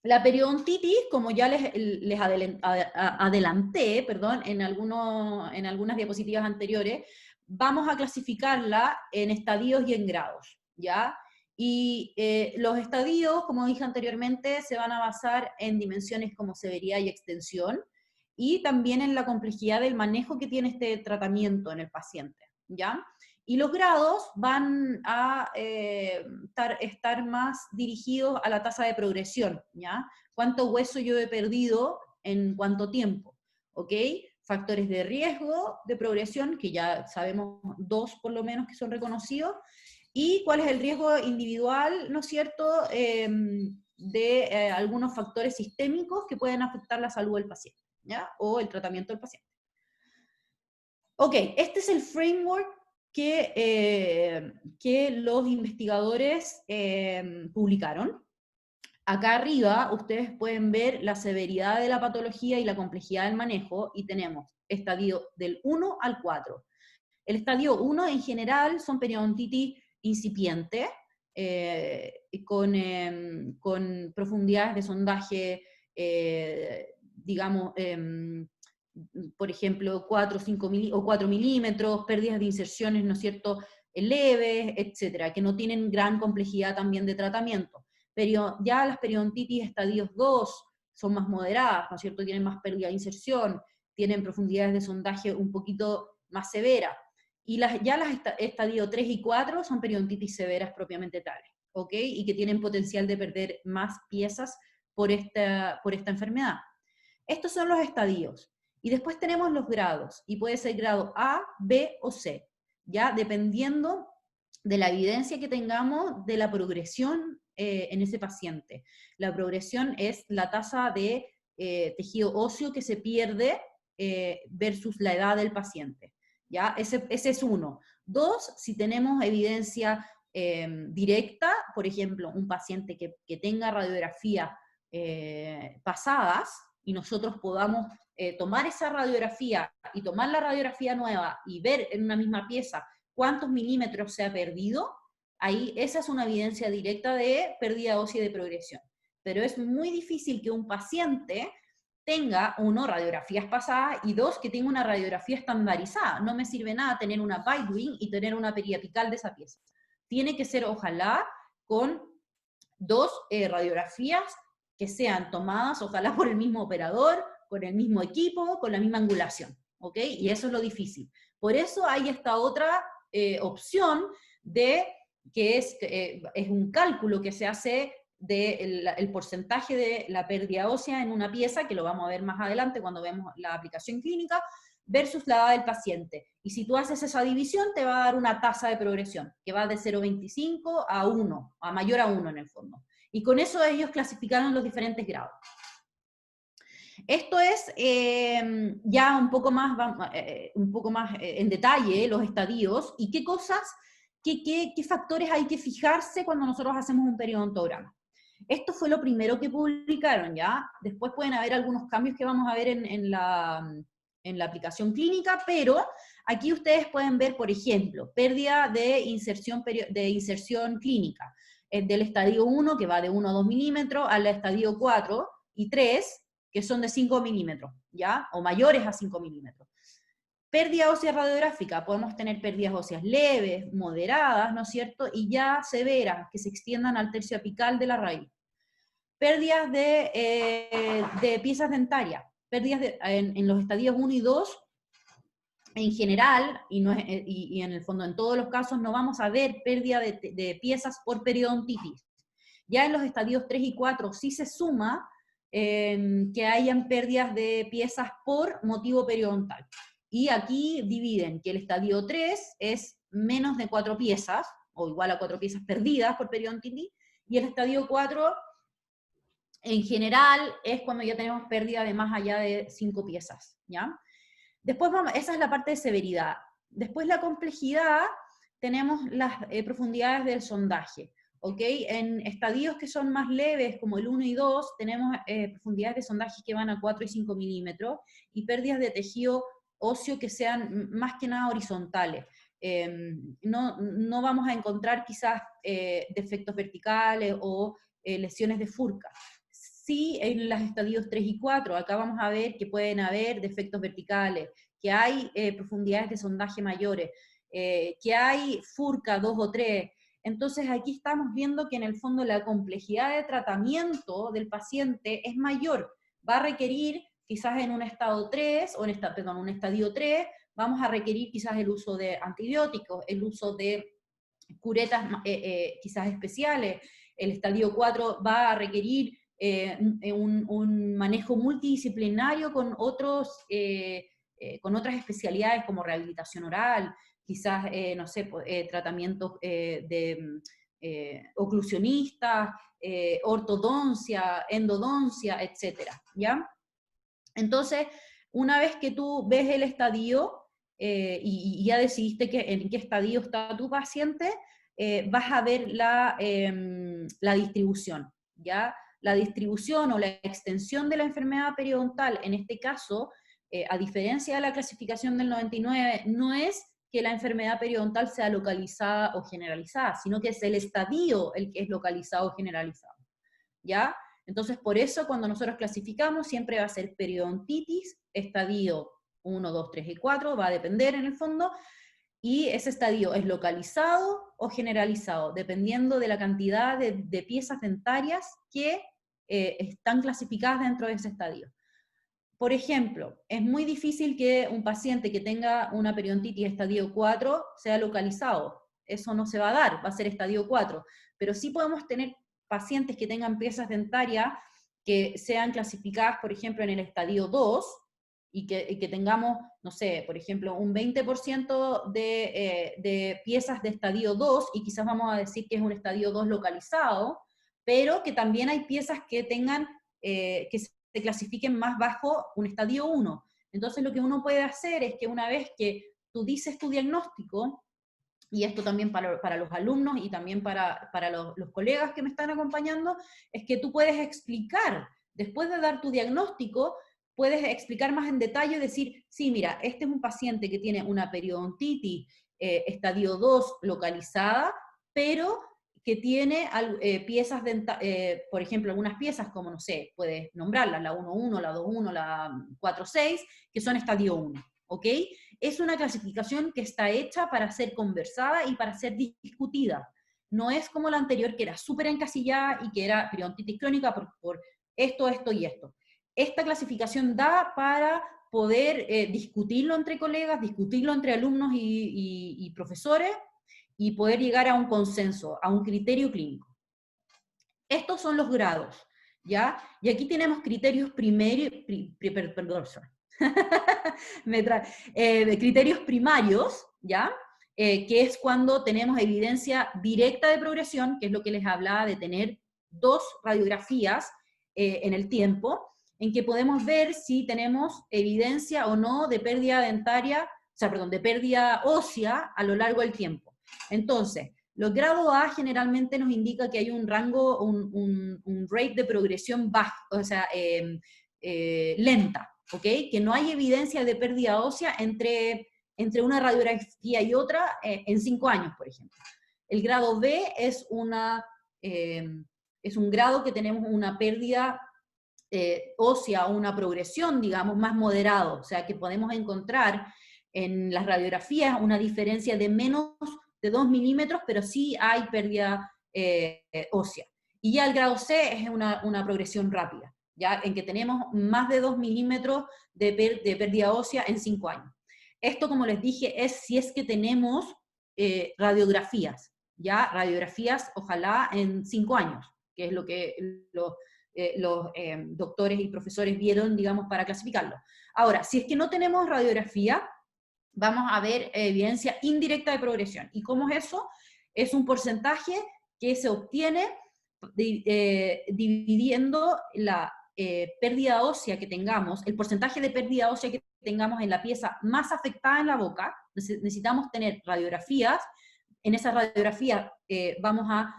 la periodontitis, como ya les adelanté, perdón, en algunas diapositivas anteriores, vamos a clasificarla en estadios y en grados, ¿ya? Y los estadios, como dije anteriormente, se van a basar en dimensiones como severidad y extensión, y también en la complejidad del manejo que tiene este tratamiento en el paciente, ¿ya? Y los grados van a estar más dirigidos a la tasa de progresión, ¿ya? ¿Cuánto hueso yo he perdido en cuánto tiempo? ¿Ok? Factores de riesgo de progresión, que ya sabemos 2 por lo menos que son reconocidos, y cuál es el riesgo individual, ¿no es cierto?, de algunos factores sistémicos que pueden afectar la salud del paciente, ¿ya? O el tratamiento del paciente. Ok, este es el framework que los investigadores publicaron. Acá arriba ustedes pueden ver la severidad de la patología y la complejidad del manejo, y tenemos estadio del 1 al 4. El estadio 1 en general son periodontitis incipiente, con profundidades de sondaje, digamos, por ejemplo, 4 o 4 milímetros, pérdidas de inserciones, ¿no es cierto?, leves, etcétera, que no tienen gran complejidad también de tratamiento. Pero ya las periodontitis estadios 2 son más moderadas, ¿no es cierto?, tienen más pérdida de inserción, tienen profundidades de sondaje un poquito más severas. Y las estadio 3 y 4 son periodontitis severas propiamente tales, ¿ok? Y que tienen potencial de perder más piezas por esta enfermedad. Estos son los estadios. Y después tenemos los grados, y puede ser grado A, B o C, ¿ya? Dependiendo de la evidencia que tengamos de la progresión en ese paciente. La progresión es la tasa de tejido óseo que se pierde versus la edad del paciente, ¿ya? Ese es uno. 2, si tenemos evidencia directa, por ejemplo, un paciente que tenga radiografía pasadas, y nosotros podamos tomar esa radiografía y tomar la radiografía nueva y ver en una misma pieza cuántos milímetros se ha perdido, ahí esa es una evidencia directa de pérdida ósea y de progresión. Pero es muy difícil que un paciente tenga, 1, radiografías pasadas, y 2, que tenga una radiografía estandarizada. No me sirve nada tener una bite-wing y tener una periapical de esa pieza. Tiene que ser, ojalá, con 2 radiografías que sean tomadas, ojalá por el mismo operador, con el mismo equipo, con la misma angulación, ¿ok? Y eso es lo difícil. Por eso hay esta otra opción que es un cálculo que se hace del porcentaje de la pérdida ósea en una pieza, que lo vamos a ver más adelante cuando vemos la aplicación clínica, versus la edad del paciente. Y si tú haces esa división, te va a dar una tasa de progresión, que va de 0,25 a 1, a mayor a 1 en el fondo. Y con eso ellos clasificaron los diferentes grados. Esto es ya un poco más en detalle los estadios y qué cosas, qué factores hay que fijarse cuando nosotros hacemos un periodontograma. Esto fue lo primero que publicaron, ¿ya? Después pueden haber algunos cambios que vamos a ver en la aplicación clínica, pero aquí ustedes pueden ver, por ejemplo, pérdida de inserción clínica, del estadio 1, que va de 1 a 2 milímetros, al estadio 4 y 3, que son de 5 milímetros, ¿ya? O mayores a 5 milímetros. Pérdida ósea radiográfica, podemos tener pérdidas óseas leves, moderadas, ¿no es cierto? Y ya severas, que se extiendan al tercio apical de la raíz. Pérdidas de piezas dentarias, pérdidas en los estadios 1 y 2, en general, y en el fondo en todos los casos, no vamos a ver pérdida de piezas por periodontitis. Ya en los estadios 3 y 4 sí se suma que hayan pérdidas de piezas por motivo periodontal. Y aquí dividen que el estadio 3 es menos de 4 piezas, o igual a 4 piezas perdidas por periodontitis, y el estadio 4 en general es cuando ya tenemos pérdida de más allá de 5 piezas, ¿ya? Después esa es la parte de severidad. Después la complejidad, tenemos las profundidades del sondaje. ¿ok? En estadios que son más leves, como el 1 y 2, tenemos profundidades de sondaje que van a 4 y 5 milímetros, y pérdidas de tejido óseo que sean más que nada horizontales. No vamos a encontrar quizás defectos verticales o lesiones de furca. Sí, en los estadios 3 y 4, acá vamos a ver que pueden haber defectos verticales, que hay profundidades de sondaje mayores, que hay furca 2 o 3. Entonces aquí estamos viendo que en el fondo la complejidad de tratamiento del paciente es mayor. Va a requerir quizás en un estado 3, o en un estadio 3, vamos a requerir quizás el uso de antibióticos, el uso de curetas quizás especiales. El estadio 4 va a requerir un manejo multidisciplinario con con otras especialidades como rehabilitación oral, quizás, no sé, tratamientos de oclusionistas, ortodoncia, endodoncia, etcétera, ¿ya? Entonces, una vez que tú ves el estadio y ya decidiste en qué estadio está tu paciente, vas a ver la distribución, ¿ya? La distribución o la extensión de la enfermedad periodontal, en este caso, a diferencia de la clasificación del 99, no es que la enfermedad periodontal sea localizada o generalizada, sino que es el estadio el que es localizado o generalizado, ¿ya? Entonces, por eso cuando nosotros clasificamos siempre va a ser periodontitis, estadio 1, 2, 3 y 4, va a depender en el fondo, y ese estadio es localizado o generalizado, dependiendo de la cantidad de piezas dentarias que están clasificadas dentro de ese estadio. Por ejemplo, es muy difícil que un paciente que tenga una periodontitis estadio 4 sea localizado. Eso no se va a dar, va a ser estadio 4. Pero sí podemos tener pacientes que tengan piezas dentarias que sean clasificadas, por ejemplo, en el estadio 2, y que tengamos, no sé, por ejemplo, un 20% de piezas de estadio 2, y quizás vamos a decir que es un estadio 2 localizado, pero que también hay piezas que tengan, que se clasifiquen más bajo un estadio 1. Entonces lo que uno puede hacer es que una vez que tú dices tu diagnóstico, y esto también para los alumnos y también para los colegas que me están acompañando, es que tú puedes explicar, después de dar tu diagnóstico, puedes explicar más en detalle y decir, sí, mira, este es un paciente que tiene una periodontitis estadio 2 localizada, pero que tiene piezas, por ejemplo, algunas piezas como, no sé, puedes nombrarlas, la 1.1, la 2.1, la 4.6, que son estadio 1, ¿ok? Es una clasificación que está hecha para ser conversada y para ser discutida. No es como la anterior, que era súper encasillada y que era periodontitis crónica por esto, esto y esto. Esta clasificación da para poder discutirlo entre colegas, discutirlo entre alumnos y profesores, y poder llegar a un consenso, a un criterio clínico. Estos son los grados, ¿ya? Y aquí tenemos criterios criterios primarios, ¿ya? Que es cuando tenemos evidencia directa de progresión, que es lo que les hablaba de tener 2 radiografías en el tiempo, en que podemos ver si tenemos evidencia o no de pérdida dentaria, de pérdida ósea a lo largo del tiempo. Entonces, los grados A generalmente nos indica que hay un rango, un rate de progresión bajo, o sea, lenta, ¿ok? Que no hay evidencia de pérdida ósea entre una radiografía y otra en 5 años, por ejemplo. El grado B es un grado que tenemos una pérdida ósea o una progresión, digamos, más moderado, o sea, que podemos encontrar en las radiografías una diferencia de menos de 2 milímetros, pero sí hay pérdida ósea. Y ya el grado C es una progresión rápida, ya en que tenemos más de 2 milímetros de pérdida ósea en 5 años. Esto, como les dije, es si es que tenemos radiografías, ya radiografías ojalá en 5 años, que es lo que los doctores y profesores vieron, digamos, para clasificarlo. Ahora, si es que no tenemos radiografía, vamos a ver evidencia indirecta de progresión. ¿Y cómo es eso? Es un porcentaje que se obtiene dividiendo la pérdida ósea que tengamos, el porcentaje de pérdida ósea que tengamos en la pieza más afectada en la boca. Necesitamos tener radiografías. En esa radiografía vamos a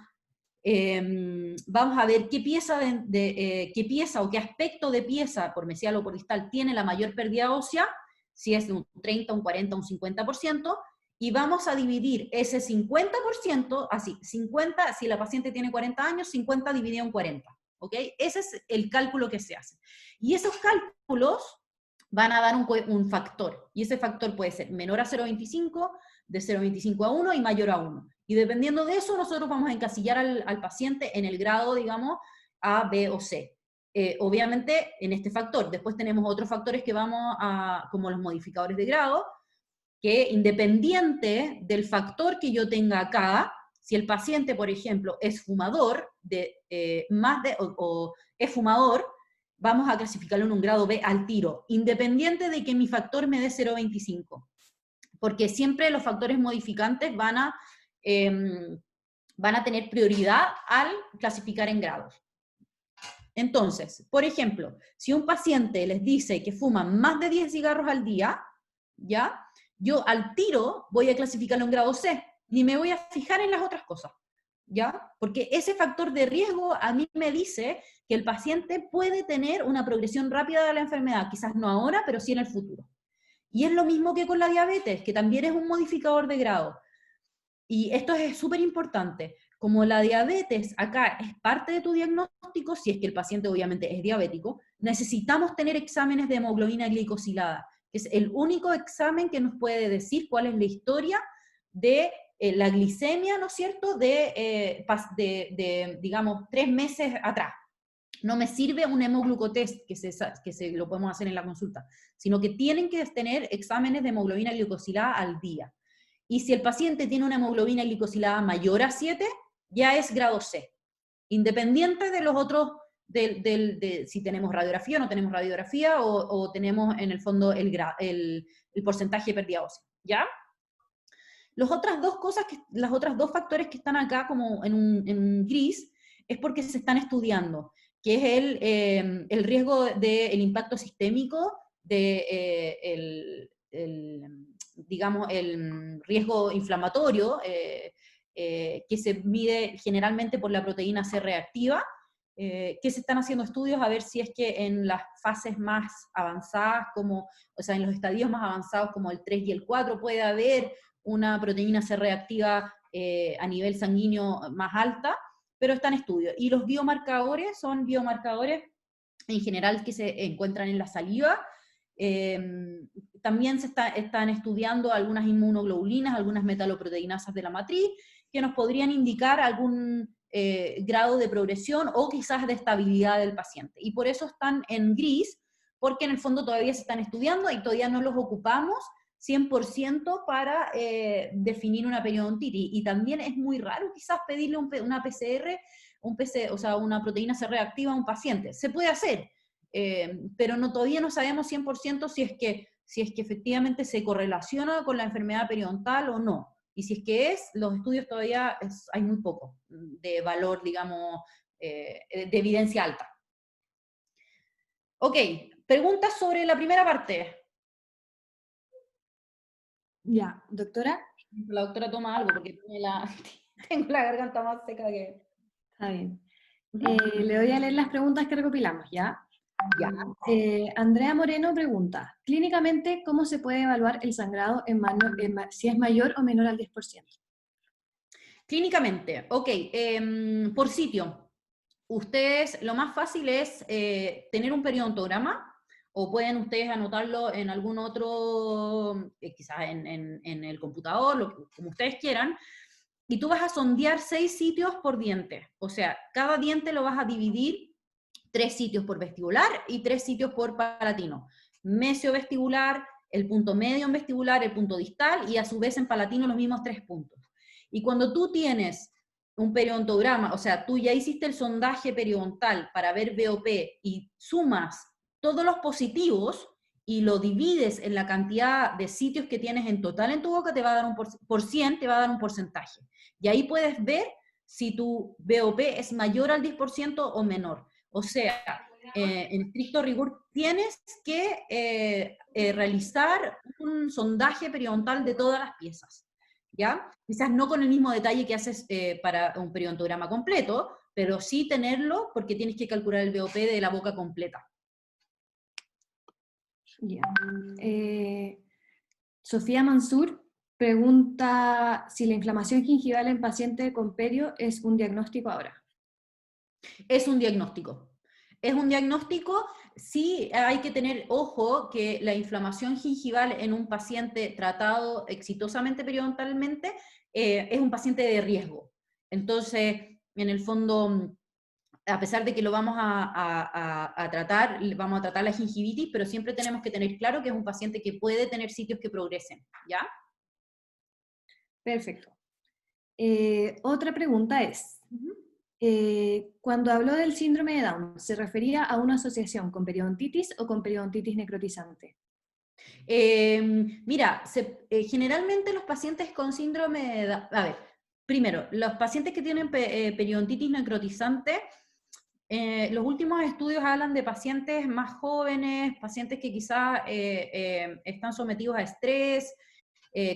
Vamos a ver qué pieza, qué pieza o qué aspecto de pieza, por mesial o por distal, tiene la mayor pérdida ósea, si es de un 30, un 40, un 50%, y vamos a dividir ese 50%, así, 50, si la paciente tiene 40 años, 50 dividido en 40, ¿ok? Ese es el cálculo que se hace. Y esos cálculos van a dar un factor, y ese factor puede ser menor a 0,25, de 0,25 a 1 y mayor a 1. Y dependiendo de eso, nosotros vamos a encasillar al paciente en el grado, digamos, A, B o C. Obviamente, en este factor. Después tenemos otros factores que vamos a, como los modificadores de grado, que independiente del factor que yo tenga acá, si el paciente, por ejemplo, es fumador, o es fumador, vamos a clasificarlo en un grado B al tiro, independiente de que mi factor me dé 0,25. Porque siempre los factores modificantes van a tener prioridad al clasificar en grados. Entonces, por ejemplo, si un paciente les dice que fuma más de 10 cigarros al día, ¿ya? Yo al tiro voy a clasificarlo en grado C, ni me voy a fijar en las otras cosas, ¿ya? Porque ese factor de riesgo a mí me dice que el paciente puede tener una progresión rápida de la enfermedad, quizás no ahora, pero sí en el futuro. Y es lo mismo que con la diabetes, que también es un modificador de grado. Y esto es súper importante. Como la diabetes acá es parte de tu diagnóstico, si es que el paciente obviamente es diabético, necesitamos tener exámenes de hemoglobina glicosilada, que es el único examen que nos puede decir cuál es la historia de la glicemia, ¿no es cierto?, digamos, 3 meses atrás. No me sirve un hemoglucotest que se lo podemos hacer en la consulta, sino que tienen que tener exámenes de hemoglobina glicosilada al día. Y si el paciente tiene una hemoglobina glicosilada mayor a 7, ya es grado C, independiente de los otros, de si tenemos radiografía o no tenemos radiografía, o tenemos en el fondo el porcentaje de pérdida ósea, ¿ya? Los otros dos factores que están acá como en un gris, es porque se están estudiando, que es el riesgo del impacto sistémico, digamos, el riesgo inflamatorio, que se mide generalmente por la proteína C reactiva, que se están haciendo estudios a ver si es que en las fases más avanzadas, o sea, en los estadios más avanzados como el 3 y el 4, puede haber una proteína C reactiva a nivel sanguíneo más alta, pero está en estudio. Y los biomarcadores son biomarcadores en general que se encuentran en la saliva. También están estudiando algunas inmunoglobulinas, algunas metaloproteinasas de la matriz, que nos podrían indicar algún grado de progresión o quizás de estabilidad del paciente. Y por eso están en gris, porque en el fondo todavía se están estudiando y todavía no los ocupamos 100% para definir una periodontitis. Y también es muy raro quizás pedirle una PCR, o sea, una proteína C reactiva a un paciente. Se puede hacer, pero todavía no sabemos 100% si es que efectivamente se correlaciona con la enfermedad periodontal o no. Y si es que los estudios todavía hay muy poco de valor, digamos, de evidencia alta. Ok, preguntas sobre la primera parte. Ya, doctora. La doctora toma algo porque tengo la garganta más seca que... Está bien. Le voy a leer las preguntas que recopilamos, ¿ya? Ya. Andrea Moreno pregunta, clínicamente, ¿cómo se puede evaluar el sangrado si es mayor o menor al 10%? Clínicamente, ok, por sitio. Ustedes, lo más fácil es tener un periodontograma, o pueden ustedes anotarlo en algún otro, quizás en el computador, como ustedes quieran, y tú vas a sondear 6 sitios por diente. O sea, cada diente lo vas a dividir 3 sitios por vestibular y 3 sitios por palatino. Mesiovestibular, el punto medio en vestibular, el punto distal, y a su vez en palatino los mismos 3 puntos. Y cuando tú tienes un periodontograma, o sea, tú ya hiciste el sondaje periodontal para ver BOP y sumas todos los positivos y lo divides en la cantidad de sitios que tienes en total en tu boca, te va a dar por 100 te va a dar un porcentaje. Y ahí puedes ver si tu BOP es mayor al 10% o menor. O sea, en estricto rigor, tienes que realizar un sondaje periodontal de todas las piezas. ¿ya? Quizás no con el mismo detalle que haces para un periodontograma completo, pero sí tenerlo porque tienes que calcular el BOP de la boca completa. Ya. Sofía Mansur pregunta si la inflamación gingival en paciente con perio es un diagnóstico ahora. Es un diagnóstico. Es un diagnóstico, sí hay que tener ojo que la inflamación gingival en un paciente tratado exitosamente periodontalmente es un paciente de riesgo. Entonces, en el fondo, a pesar de que lo vamos a tratar, vamos a tratar la gingivitis, pero siempre tenemos que tener claro que es un paciente que puede tener sitios que progresen, ¿ya? Perfecto. Otra pregunta es, Ujú. cuando habló del síndrome de Down, ¿se refería a una asociación con periodontitis o con periodontitis necrotizante? Mira, generalmente los pacientes con síndrome de Down, a ver, primero, los pacientes que tienen periodontitis necrotizante, los últimos estudios hablan de pacientes más jóvenes, pacientes que quizás están sometidos a estrés,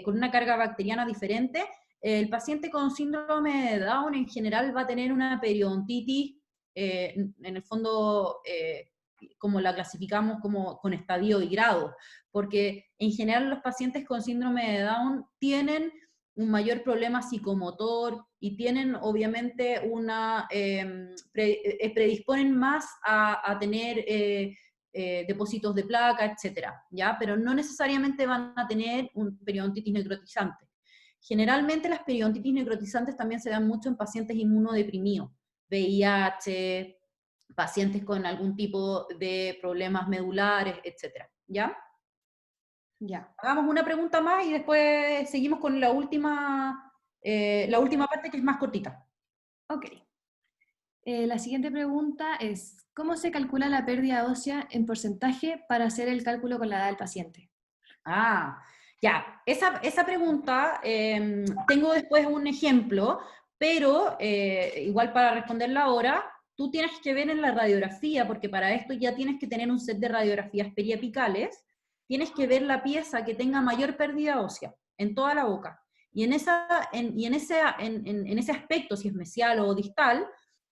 con una carga bacteriana diferente. El paciente con síndrome de Down en general va a tener una periodontitis, en el fondo, como la clasificamos como con estadio y grado, porque en general los pacientes con síndrome de Down tienen un mayor problema psicomotor y tienen obviamente una, predisponen más a tener depósitos de placa, etcétera, ¿ya? Pero no necesariamente van a tener un periodontitis necrotizante. Generalmente las periodontitis necrotizantes también se dan mucho en pacientes inmunodeprimidos, VIH, pacientes con algún tipo de problemas medulares, etcétera, ¿ya? Ya, Hagamos una pregunta más y después seguimos con la última parte que es más cortita. ok. La siguiente pregunta es, ¿cómo se calcula la pérdida ósea en porcentaje para hacer el cálculo con la edad del paciente? Ah, ya, esa pregunta, tengo después un ejemplo, pero igual para responderla ahora, tú tienes que ver en la radiografía, porque para esto ya tienes que tener un set de radiografías periapicales, tienes que ver la pieza que tenga mayor pérdida ósea en toda la boca. Y en ese aspecto, si es mesial o distal,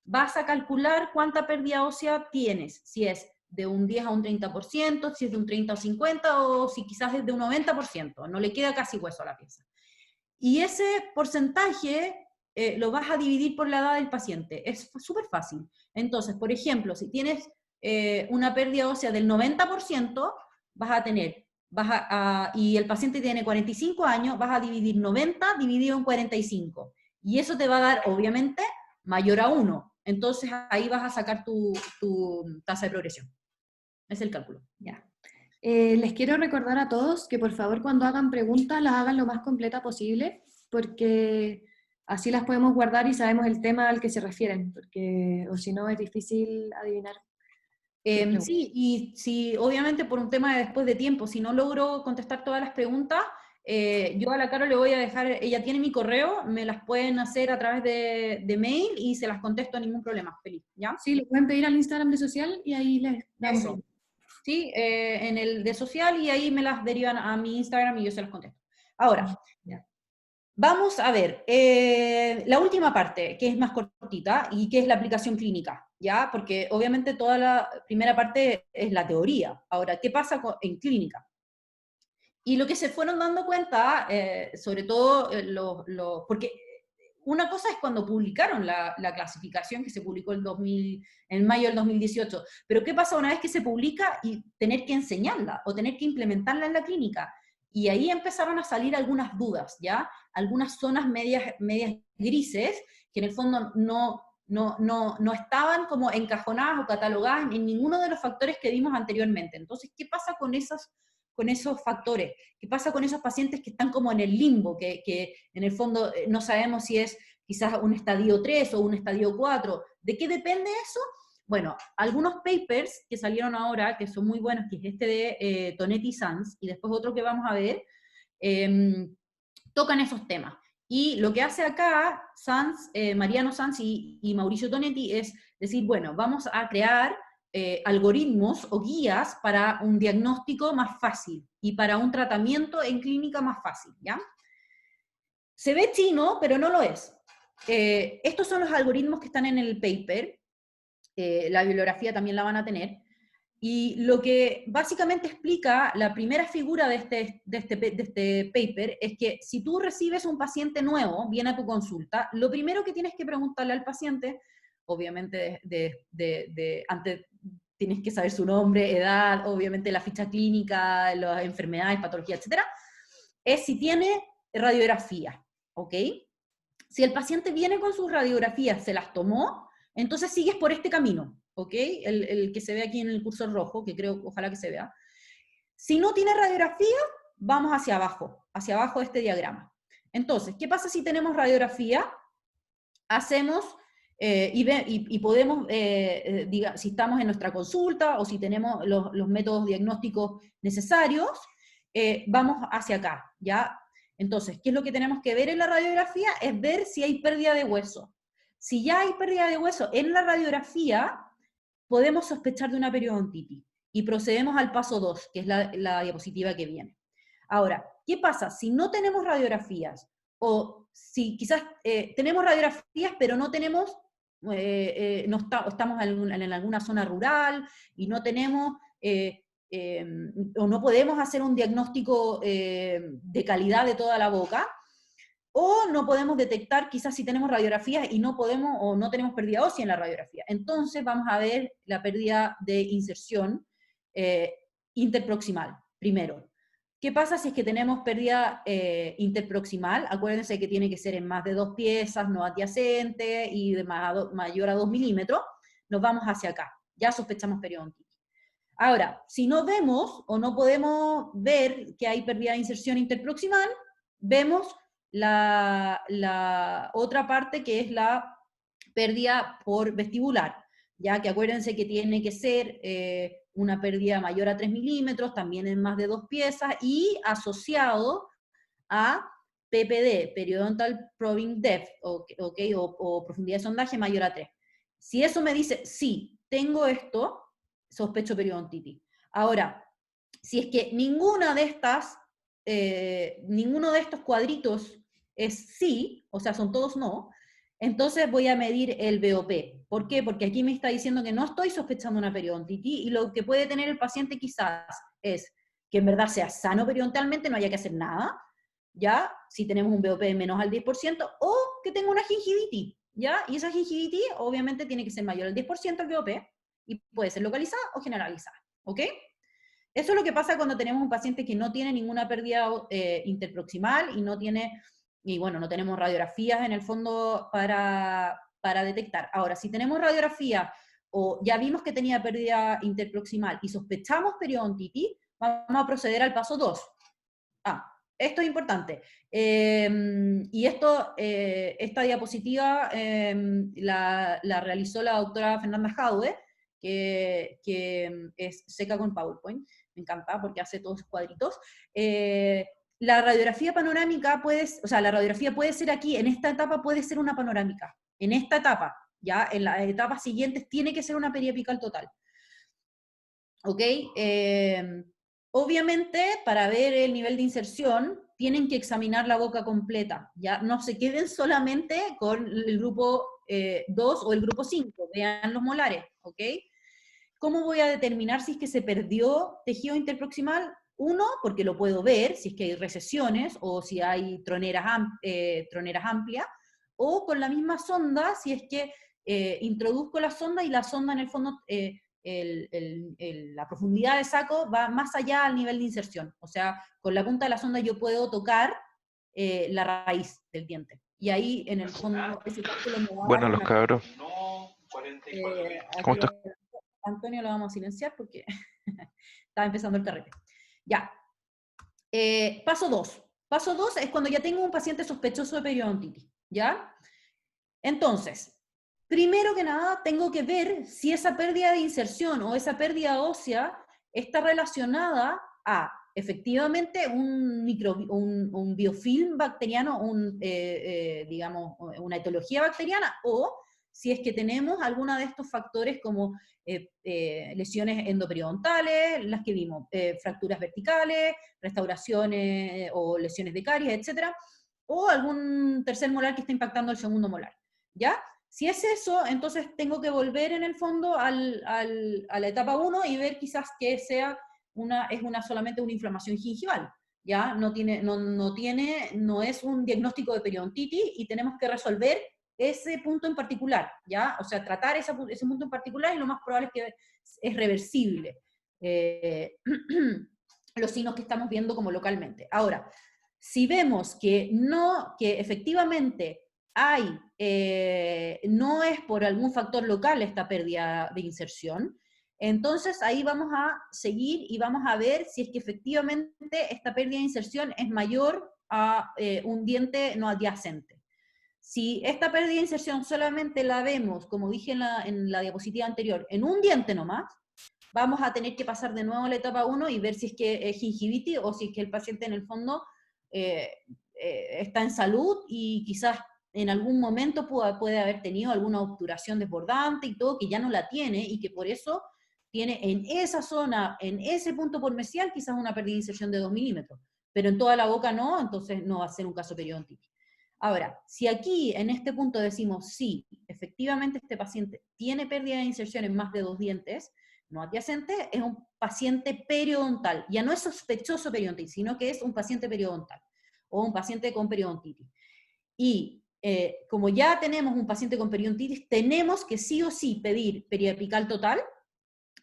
vas a calcular cuánta pérdida ósea tienes, si es de un 10 a un 30%, si es de un 30 a 50 o si quizás es de un 90%, no le queda casi hueso a la pieza. Y ese porcentaje lo vas a dividir por la edad del paciente, es súper fácil. Entonces, por ejemplo, si tienes una pérdida ósea del 90%, vas a tener, y el paciente tiene 45 años, vas a dividir 90 dividido en 45. Y eso te va a dar, obviamente, mayor a 1. Entonces ahí vas a sacar tu tasa de progresión. Es el cálculo. Ya. Les quiero recordar a todos que por favor cuando hagan preguntas las hagan lo más completa posible, porque así las podemos guardar y sabemos el tema al que se refieren, porque o si no es difícil adivinar sus preguntas. Sí, y si obviamente por un tema de después de tiempo, si no logro contestar todas las preguntas, yo a la Caro le voy a dejar, ella tiene mi correo, me las pueden hacer a través de mail y se las contesto ningún problema, feliz, ¿ya? Sí, lo pueden pedir al Instagram de Social y ahí les damos Eso, el... sí, en el de social y ahí me las derivan a mi Instagram y yo se las contesto. Ahora, Ya. vamos a ver, la última parte, que es más cortita, y que es la aplicación clínica, ¿ya? Porque obviamente toda la primera parte es la teoría. Ahora, ¿qué pasa en clínica? Y lo que se fueron dando cuenta, sobre todo porque una cosa es cuando publicaron la clasificación que se publicó en mayo del 2018, pero ¿qué pasa una vez que se publica y tener que enseñarla o tener que implementarla en la clínica? Y ahí empezaron a salir algunas dudas, ¿ya? Algunas zonas medias grises que en el fondo no estaban como encajonadas o catalogadas en ninguno de los factores que vimos anteriormente. Entonces, ¿qué pasa con esos factores? ¿Qué pasa con esos pacientes que están como en el limbo, que en el fondo no sabemos si es quizás un estadio 3 o un estadio 4? ¿De qué depende eso? Bueno, algunos papers que salieron ahora, que son muy buenos, que es este de Tonetti y Sanz, y después otro que vamos a ver, tocan esos temas. Y lo que hace acá Sanz, Mariano Sanz y Mauricio Tonetti es decir, bueno, vamos a crear algoritmos o guías para un diagnóstico más fácil y para un tratamiento en clínica más fácil, ¿ya? Se ve chino, pero no lo es. Estos son los algoritmos que están en el paper. La bibliografía también la van a tener. Y lo que básicamente explica la primera figura de este paper es que si tú recibes un paciente nuevo, viene a tu consulta, lo primero que tienes que preguntarle al paciente, obviamente antes tienes que saber su nombre, edad, obviamente la ficha clínica, las enfermedades, patologías, etcétera, es si tiene radiografía, ¿ok? Si el paciente viene con sus radiografías, se las tomó, entonces sigues por este camino, ¿ok? El que se ve aquí en el cursor rojo, que creo, ojalá que se vea. Si no tiene radiografía, vamos hacia abajo de este diagrama. Entonces, ¿qué pasa si tenemos radiografía? Hacemos y podemos, si estamos en nuestra consulta o si tenemos los métodos diagnósticos necesarios, vamos hacia acá, ¿ya? Entonces, ¿qué es lo que tenemos que ver en la radiografía? Es ver si hay pérdida de hueso. Si ya hay pérdida de hueso en la radiografía, podemos sospechar de una periodontitis. Y procedemos al paso 2, que es la diapositiva que viene. Ahora, ¿qué pasa? Si no tenemos radiografías, o si quizás tenemos radiografías, pero no tenemos, estamos en alguna zona rural, y no tenemos, o no podemos hacer un diagnóstico de calidad de toda la boca, o no podemos detectar quizás si tenemos radiografías y no podemos o no tenemos pérdida ósea en la radiografía. Entonces vamos a ver la pérdida de inserción interproximal, primero. ¿Qué pasa si es que tenemos pérdida interproximal? Acuérdense que tiene que ser en más de 2 piezas, no adyacente y de mayor a 2 milímetros. Nos vamos hacia acá. Ya sospechamos periodontitis. Ahora, si no vemos o no podemos ver que hay pérdida de inserción interproximal, vemos la otra parte que es la pérdida por vestibular, ya que acuérdense que tiene que ser una pérdida mayor a 3 milímetros, también en más de 2 piezas, y asociado a PPD, Periodontal Probing Depth, o profundidad de sondaje mayor a 3. Si eso me dice, sí, tengo esto, sospecho periodontitis. Ahora, si es que ninguno de estos cuadritos es sí, o sea, son todos no, entonces voy a medir el BOP. ¿Por qué? Porque aquí me está diciendo que no estoy sospechando una periodontitis y lo que puede tener el paciente quizás es que en verdad sea sano periodontalmente, no haya que hacer nada, ¿ya? Si tenemos un BOP de menos al 10%, o que tenga una gingivitis, ¿ya? Y esa gingivitis obviamente tiene que ser mayor al 10% el BOP y puede ser localizada o generalizada, ¿ok? Eso es lo que pasa cuando tenemos un paciente que no tiene ninguna pérdida interproximal y no tiene, y bueno, no tenemos radiografías en el fondo para detectar. Ahora, si tenemos radiografía o ya vimos que tenía pérdida interproximal y sospechamos periodontitis, vamos a proceder al paso 2. Esto es importante. Y esta diapositiva la realizó la doctora Fernanda Jadwe, que es seca con PowerPoint. Me encanta porque hace todos esos cuadritos. La radiografía panorámica la radiografía puede ser aquí, en esta etapa puede ser una panorámica. En esta etapa, ya en las etapas siguientes tiene que ser una periapical total. ¿Ok? Obviamente, para ver el nivel de inserción, tienen que examinar la boca completa, ¿ya? No se queden solamente con el grupo 2 o el grupo 5, vean los molares, ¿ok? ¿Cómo voy a determinar si es que se perdió tejido interproximal? Uno, porque lo puedo ver, si es que hay recesiones o si hay troneras amplias, o con la misma sonda, si es que introduzco la sonda y la sonda en el fondo, la profundidad de saco va más allá al nivel de inserción. O sea, con la punta de la sonda yo puedo tocar la raíz del diente. Y ahí, en el fondo, ese cálculo me va a dar Bueno, los una... cabros. ¿Cómo aquí estás? Antonio lo vamos a silenciar porque estaba empezando el carrete. Ya. Paso 2. Paso 2 es cuando ya tengo un paciente sospechoso de periodontitis, ¿ya? Entonces, primero que nada, tengo que ver si esa pérdida de inserción o esa pérdida ósea está relacionada a, efectivamente, un biofilm bacteriano, digamos, una etiología bacteriana, o si es que tenemos alguna de estos factores como lesiones endoperidontales, las que vimos, fracturas verticales, restauraciones o lesiones de caries, etc. o algún tercer molar que está impactando el segundo molar, ¿ya? Si es eso, entonces tengo que volver en el fondo a la etapa 1 y ver quizás que sea solamente una inflamación gingival, ¿ya? No es un diagnóstico de periodontitis y tenemos que resolver ese punto en particular, ¿ya? O sea, tratar ese punto en particular y lo más probable es que es reversible. Los signos que estamos viendo como localmente. Ahora, si vemos que efectivamente no es por algún factor local esta pérdida de inserción, entonces ahí vamos a seguir y vamos a ver si es que efectivamente esta pérdida de inserción es mayor a un diente no adyacente. Si esta pérdida de inserción solamente la vemos, como dije en la diapositiva anterior, en un diente nomás, vamos a tener que pasar de nuevo a la etapa 1 y ver si es que es gingivitis o si es que el paciente en el fondo está en salud y quizás en algún momento puede haber tenido alguna obturación desbordante y todo, que ya no la tiene y que por eso tiene en esa zona, en ese punto pormesial, quizás una pérdida de inserción de 2 milímetros, pero en toda la boca no, entonces no va a ser un caso periodontitis. Ahora, si aquí en este punto decimos sí, efectivamente este paciente tiene pérdida de inserción en más de 2 dientes, no adyacente, es un paciente periodontal. Ya no es sospechoso periodontitis, sino que es un paciente periodontal o un paciente con periodontitis. Y como ya tenemos un paciente con periodontitis, tenemos que sí o sí pedir periapical total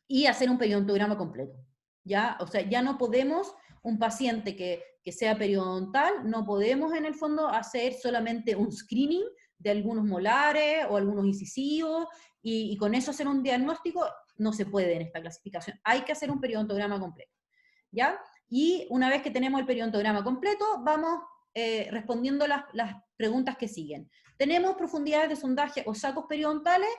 y hacer un periodontograma completo. ¿Ya? O sea, ya no podemos, un paciente que sea periodontal, no podemos en el fondo hacer solamente un screening de algunos molares o algunos incisivos y con eso hacer un diagnóstico, no se puede en esta clasificación. Hay que hacer un periodontograma completo. ¿Ya? Y una vez que tenemos el periodontograma completo, vamos respondiendo las preguntas que siguen. ¿Tenemos profundidades de sondaje o sacos periodontales?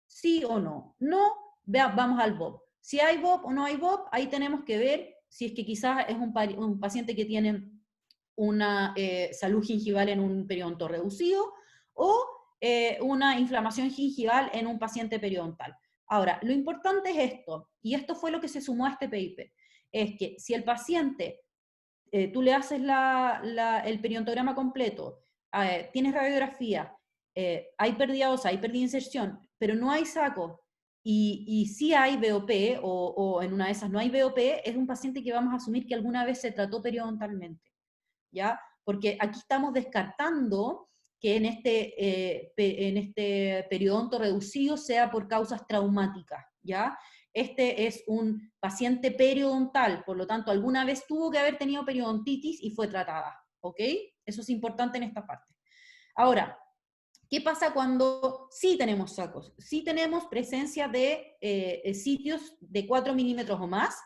¿Sí o no? No, vamos al BOP. Si hay BOP o no hay BOP, ahí tenemos que ver si es que quizás es un paciente que tiene una salud gingival en un periodonto reducido o una inflamación gingival en un paciente periodontal. Ahora, lo importante es esto, y esto fue lo que se sumó a este paper, es que si el paciente, tú le haces el periodontograma completo, tienes radiografía, hay pérdida ósea, hay pérdida de inserción, pero no hay saco, y sí hay BOP, o en una de esas no hay BOP, es un paciente que vamos a asumir que alguna vez se trató periodontalmente, ¿ya? Porque aquí estamos descartando que en este periodonto reducido sea por causas traumáticas, ¿ya? Este es un paciente periodontal, por lo tanto, alguna vez tuvo que haber tenido periodontitis y fue tratada, ¿ok? Eso es importante en esta parte. Ahora, ¿qué pasa cuando sí tenemos sacos? Sí tenemos presencia de sitios de 4 milímetros o más,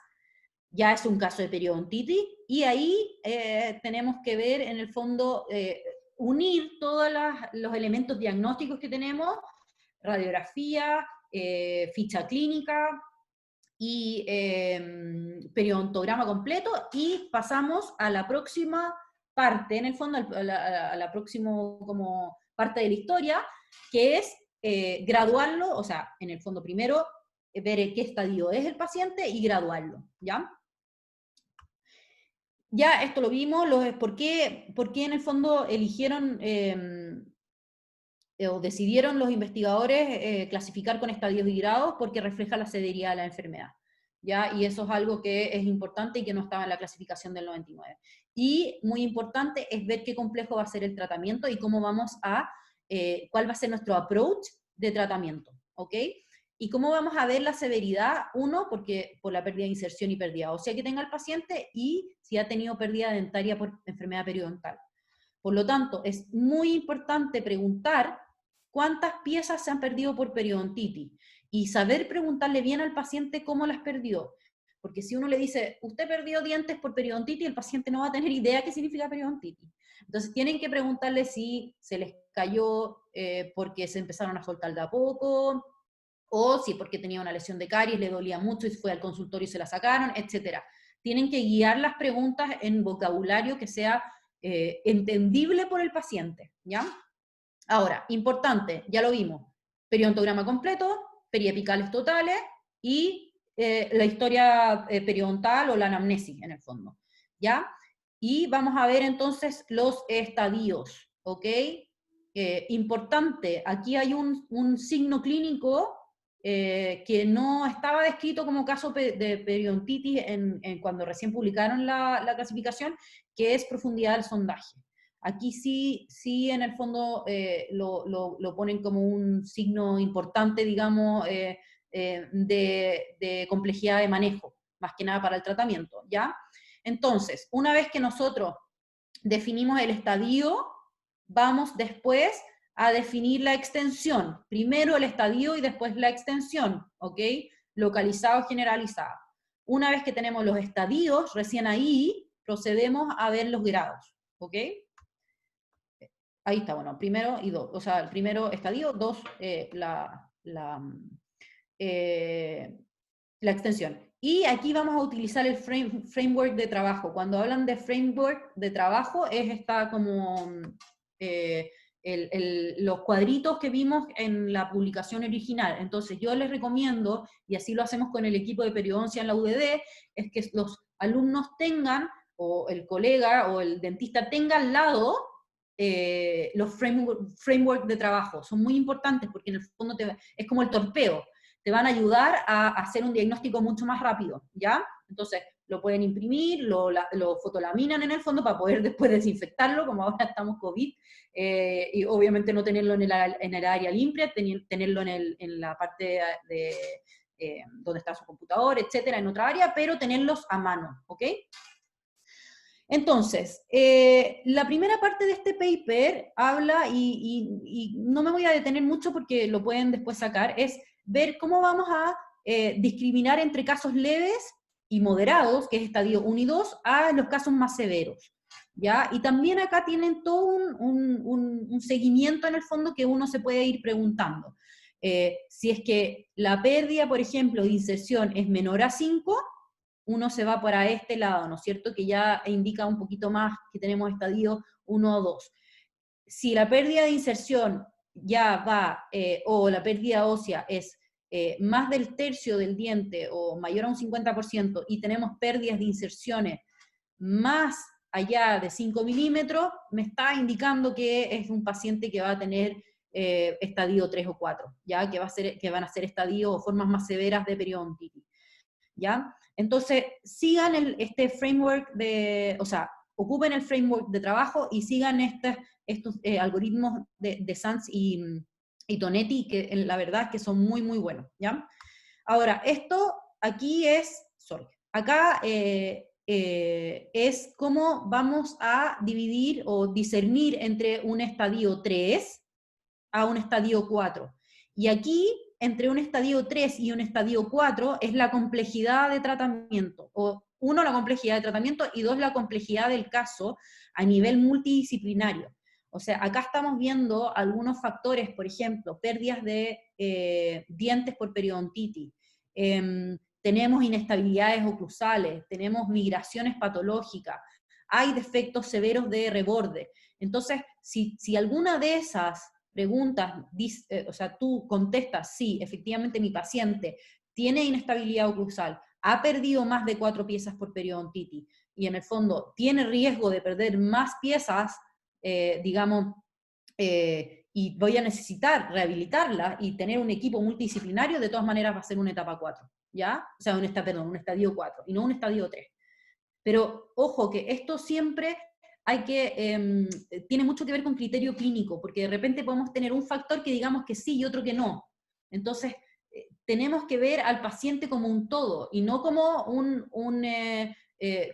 ya es un caso de periodontitis, y ahí tenemos que ver, en el fondo, unir todos los elementos diagnósticos que tenemos, radiografía, ficha clínica y periodontograma completo, y pasamos a la próxima parte, en el fondo, a la próxima como parte de la historia, que es graduarlo, o sea, en el fondo primero ver en qué estadio es el paciente y graduarlo, ¿ya? Ya esto lo vimos, ¿por qué en el fondo eligieron o decidieron los investigadores clasificar con estadios y grados? Porque refleja la severidad de la enfermedad, ¿ya? Y eso es algo que es importante y que no estaba en la clasificación del 99. Y muy importante es ver qué complejo va a ser el tratamiento y cómo cuál va a ser nuestro approach de tratamiento, ¿ok? ¿Y cómo vamos a ver la severidad? Uno, porque por la pérdida de inserción y pérdida ósea que tenga el paciente, y si ha tenido pérdida dentaria por enfermedad periodontal. Por lo tanto, es muy importante preguntar cuántas piezas se han perdido por periodontitis y saber preguntarle bien al paciente cómo las perdió. Porque si uno le dice, usted perdió dientes por periodontitis, el paciente no va a tener idea qué significa periodontitis. Entonces tienen que preguntarle si se les cayó porque se empezaron a soltar de a poco, o si porque tenía una lesión de caries, le dolía mucho y fue al consultorio y se la sacaron, etc. Tienen que guiar las preguntas en vocabulario que sea entendible por el paciente, ¿ya? Ahora, importante, ya lo vimos, periodontograma completo, periapicales totales y la historia periodontal o la anamnesis en el fondo, ¿ya? Y vamos a ver entonces los estadios, ¿ok? Importante, aquí hay un signo clínico que no estaba descrito como caso de periodontitis cuando recién publicaron la clasificación, que es profundidad del sondaje. Aquí sí en el fondo lo ponen como un signo importante, digamos, de complejidad de manejo, más que nada para el tratamiento, ¿ya? Entonces, una vez que nosotros definimos el estadio, vamos después a definir la extensión. Primero el estadio y después la extensión, ¿ok? Localizado, generalizado. Una vez que tenemos los estadios, recién ahí procedemos a ver los grados, ¿ok? Ahí está, bueno, primero y dos. O sea, el primero estadio, dos, eh, la extensión. Y aquí vamos a utilizar el framework de trabajo. Cuando hablan de framework de trabajo, es esta como los cuadritos que vimos en la publicación original. Entonces yo les recomiendo, y así lo hacemos con el equipo de periodoncia en la UDD, es que los alumnos tengan, o el colega o el dentista tenga al lado los framework de trabajo. Son muy importantes porque en el fondo es como el torpeo, te van a ayudar a hacer un diagnóstico mucho más rápido, ¿ya? Entonces, lo pueden imprimir, lo fotolaminan en el fondo para poder después desinfectarlo, como ahora estamos COVID, y obviamente no tenerlo en el área limpia, tenerlo en la parte de donde está su computador, etcétera, en otra área, pero tenerlos a mano, ¿ok? Entonces, la primera parte de este paper habla, y no me voy a detener mucho porque lo pueden después sacar, es ver cómo vamos a discriminar entre casos leves y moderados, que es estadio 1 y 2, a los casos más severos, ¿ya? Y también acá tienen todo un seguimiento en el fondo que uno se puede ir preguntando. Si es que la pérdida, por ejemplo, de inserción es menor a 5, uno se va para este lado, ¿no es cierto? Que ya indica un poquito más que tenemos estadio 1 o 2. Si la pérdida de inserción ya va, o la pérdida ósea es más del tercio del diente o mayor a un 50%, y tenemos pérdidas de inserciones más allá de 5 milímetros, me está indicando que es un paciente que va a tener estadio 3 o 4, ¿ya? Que van a ser estadios o formas más severas de periodontitis, ¿ya? Entonces, sigan este framework o sea, ocupen el framework de trabajo y sigan estos algoritmos de Sanz y Tonetti, que la verdad es que son muy, muy buenos, ¿ya? Ahora, esto aquí acá es cómo vamos a dividir o discernir entre un estadio 3 a un estadio 4. Y aquí, entre un estadio 3 y un estadio 4, es la complejidad de tratamiento. O, uno, la complejidad de tratamiento, y dos, la complejidad del caso a nivel multidisciplinario. O sea, acá estamos viendo algunos factores, por ejemplo, pérdidas de dientes por periodontitis, tenemos inestabilidades oclusales, tenemos migraciones patológicas, hay defectos severos de reborde. Entonces, si alguna de esas preguntas, o sea, tú contestas, sí, efectivamente mi paciente tiene inestabilidad oclusal, ha perdido más de 4 piezas por periodontitis, y en el fondo tiene riesgo de perder más piezas, digamos, y voy a necesitar rehabilitarla y tener un equipo multidisciplinario, de todas maneras va a ser una etapa 4, ¿ya? O sea, un estadio 4, y no un estadio 3. Pero ojo, que esto siempre tiene mucho que ver con criterio clínico, porque de repente podemos tener un factor que digamos que sí y otro que no. Entonces, tenemos que ver al paciente como un todo, y no como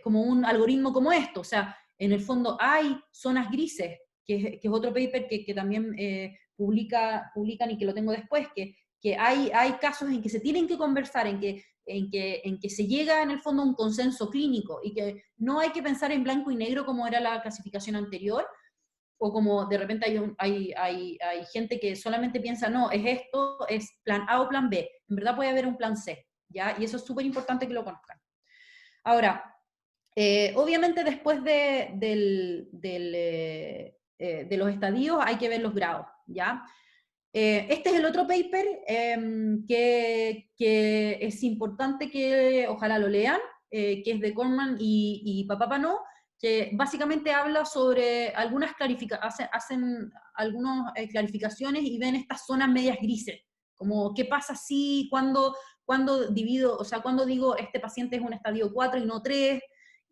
como un algoritmo como esto. O sea, en el fondo hay zonas grises, que es otro paper que también publican y que lo tengo después, que hay casos en que se tienen que conversar, en que se llega en el fondo a un consenso clínico, y que no hay que pensar en blanco y negro como era la clasificación anterior, o como de repente hay gente que solamente piensa, no, es esto, es plan A o plan B. En verdad puede haber un plan C, ¿ya? Y eso es súper importante que lo conozcan. Ahora, obviamente después de los estadios hay que ver los grados, ¿ya? Este es el otro paper que es importante que ojalá lo lean, que es de Corman y Papapano, que básicamente habla sobre algunas hacen algunas clarificaciones y ven estas zonas medias grises, como qué pasa si, cuando divido, o sea, cuando digo este paciente es un estadio 4 y no 3,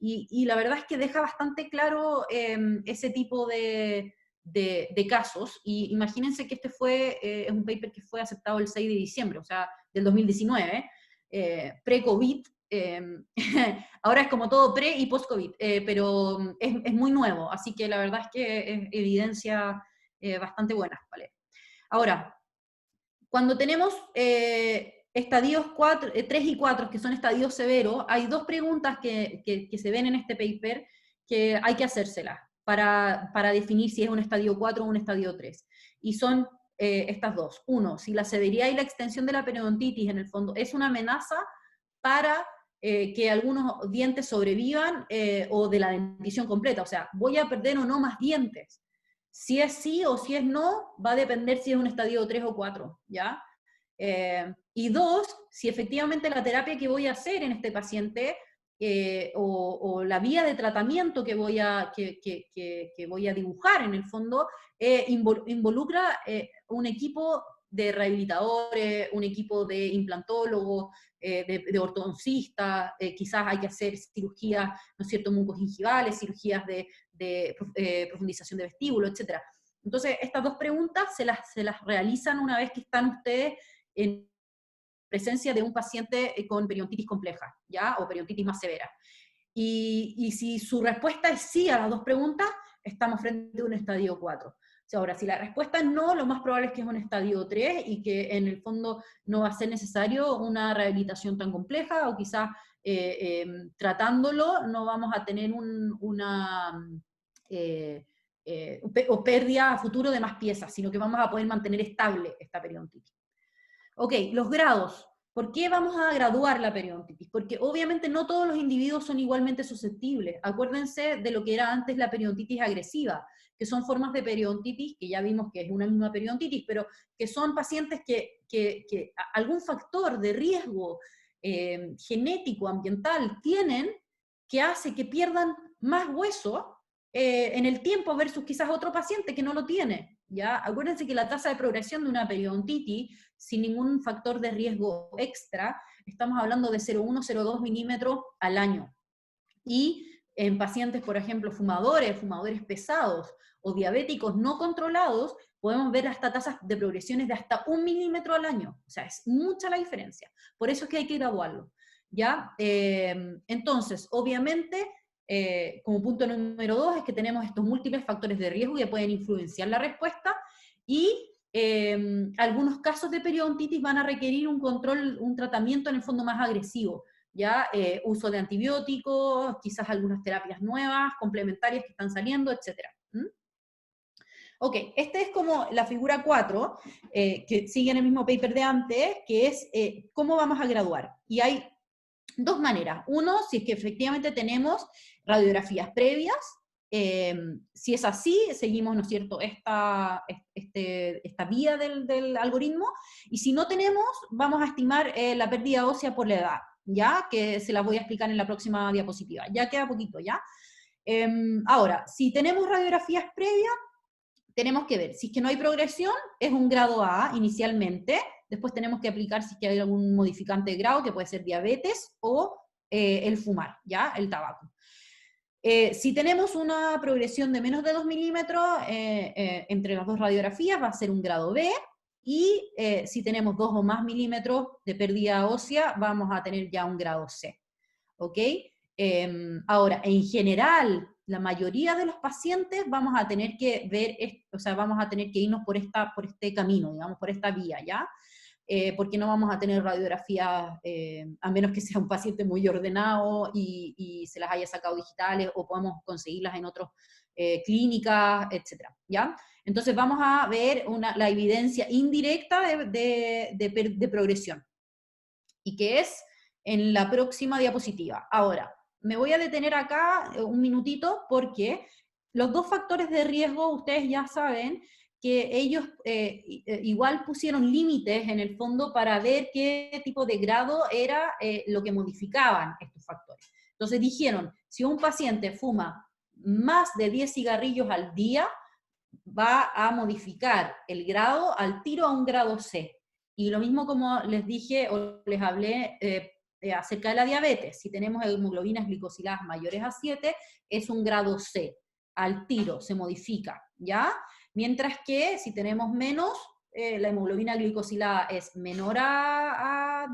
y la verdad es que deja bastante claro ese tipo de casos, y imagínense que este es un paper que fue aceptado el 6 de diciembre, o sea, del 2019, pre-COVID. Ahora es como todo pre y post-COVID, pero es muy nuevo, así que la verdad es que es evidencia bastante buena, ¿vale? Ahora, cuando tenemos estadios 3 y 4, que son estadios severos, hay dos preguntas que se ven en este paper que hay que hacérselas para definir si es un estadio 4 o un estadio 3. Y son estas dos. Uno, si la severidad y la extensión de la periodontitis en el fondo es una amenaza para que algunos dientes sobrevivan o de la dentición completa. O sea, ¿voy a perder o no más dientes? Si es sí o si es no, va a depender si es un estadio 3 o 4, ¿ya? Y dos, si efectivamente la terapia que voy a hacer en este paciente o la vía de tratamiento que voy a dibujar en el fondo involucra un equipo de rehabilitadores, un equipo de implantólogos, de ortodoncistas, quizás hay que hacer cirugías, ¿no es cierto?, mucogingivales, cirugías de profundización de vestíbulo, etc. Entonces, estas dos preguntas se las realizan una vez que están ustedes en presencia de un paciente con periodontitis compleja, ¿ya? O periodontitis más severa. Y si su respuesta es sí a las dos preguntas, estamos frente a un estadio 4. O sea, ahora, si la respuesta es no, lo más probable es que es un estadio 3 y que en el fondo no va a ser necesario una rehabilitación tan compleja, o quizás tratándolo no vamos a tener o pérdida a futuro de más piezas, sino que vamos a poder mantener estable esta periodontitis. Ok, los grados. ¿Por qué vamos a graduar la periodontitis? Porque obviamente no todos los individuos son igualmente susceptibles. Acuérdense de lo que era antes la periodontitis agresiva, que son formas de periodontitis, que ya vimos que es una misma periodontitis, pero que son pacientes que algún factor de riesgo genético, ambiental, tienen, que hace que pierdan más hueso en el tiempo versus quizás otro paciente que no lo tiene. ¿Ya? Acuérdense que la tasa de progresión de una periodontitis, sin ningún factor de riesgo extra, estamos hablando de 0,1, 0,2 milímetros al año. Y en pacientes, por ejemplo, fumadores pesados o diabéticos no controlados, podemos ver hasta tasas de progresiones de hasta 1 milímetro al año. O sea, es mucha la diferencia. Por eso es que hay que graduarlo. ¿Ya? Entonces, obviamente, como punto número 2 es que tenemos estos múltiples factores de riesgo que pueden influenciar la respuesta, y algunos casos de periodontitis van a requerir un control, un tratamiento en el fondo más agresivo, ¿ya? Uso de antibióticos, quizás algunas terapias nuevas, complementarias que están saliendo, etc. Ok, esta es como la figura 4, que sigue en el mismo paper de antes, que es cómo vamos a graduar. Y hay dos maneras. Uno, si es que efectivamente tenemos radiografías previas, si es así, seguimos, ¿no es cierto?, esta vía del algoritmo, y si no tenemos, vamos a estimar la pérdida ósea por la edad, ¿ya? Que se la voy a explicar en la próxima diapositiva. Ya queda poquito, ¿ya? Ahora, si tenemos radiografías previas, tenemos que ver, si es que no hay progresión, es un grado A inicialmente, después tenemos que aplicar si es que hay algún modificante de grado, que puede ser diabetes o el fumar, ¿ya? El tabaco. Si tenemos una progresión de menos de 2 milímetros entre las dos radiografías, va a ser un grado B, y si tenemos 2 o más milímetros de pérdida ósea, vamos a tener ya un grado C, ¿ok? Ahora, en general, la mayoría de los pacientes vamos a tener que ver, o sea, vamos a tener que irnos por este camino, digamos, por esta vía, ¿ya? Porque no vamos a tener radiografías, a menos que sea un paciente muy ordenado y se las haya sacado digitales, o podamos conseguirlas en otras clínicas, etcétera, ¿ya? Entonces vamos a ver la evidencia indirecta de progresión, y que es en la próxima diapositiva. Ahora, me voy a detener acá un minutito, porque los dos factores de riesgo, ustedes ya saben que ellos igual pusieron límites en el fondo para ver qué tipo de grado era lo que modificaban estos factores. Entonces dijeron, si un paciente fuma más de 10 cigarrillos al día va a modificar el grado al tiro a un grado C. Y lo mismo como les dije o les hablé acerca de la diabetes, si tenemos hemoglobinas glicosiladas mayores a 7, es un grado C, al tiro, se modifica, ¿ya? Mientras que si tenemos menos, la hemoglobina glicosilada es menor a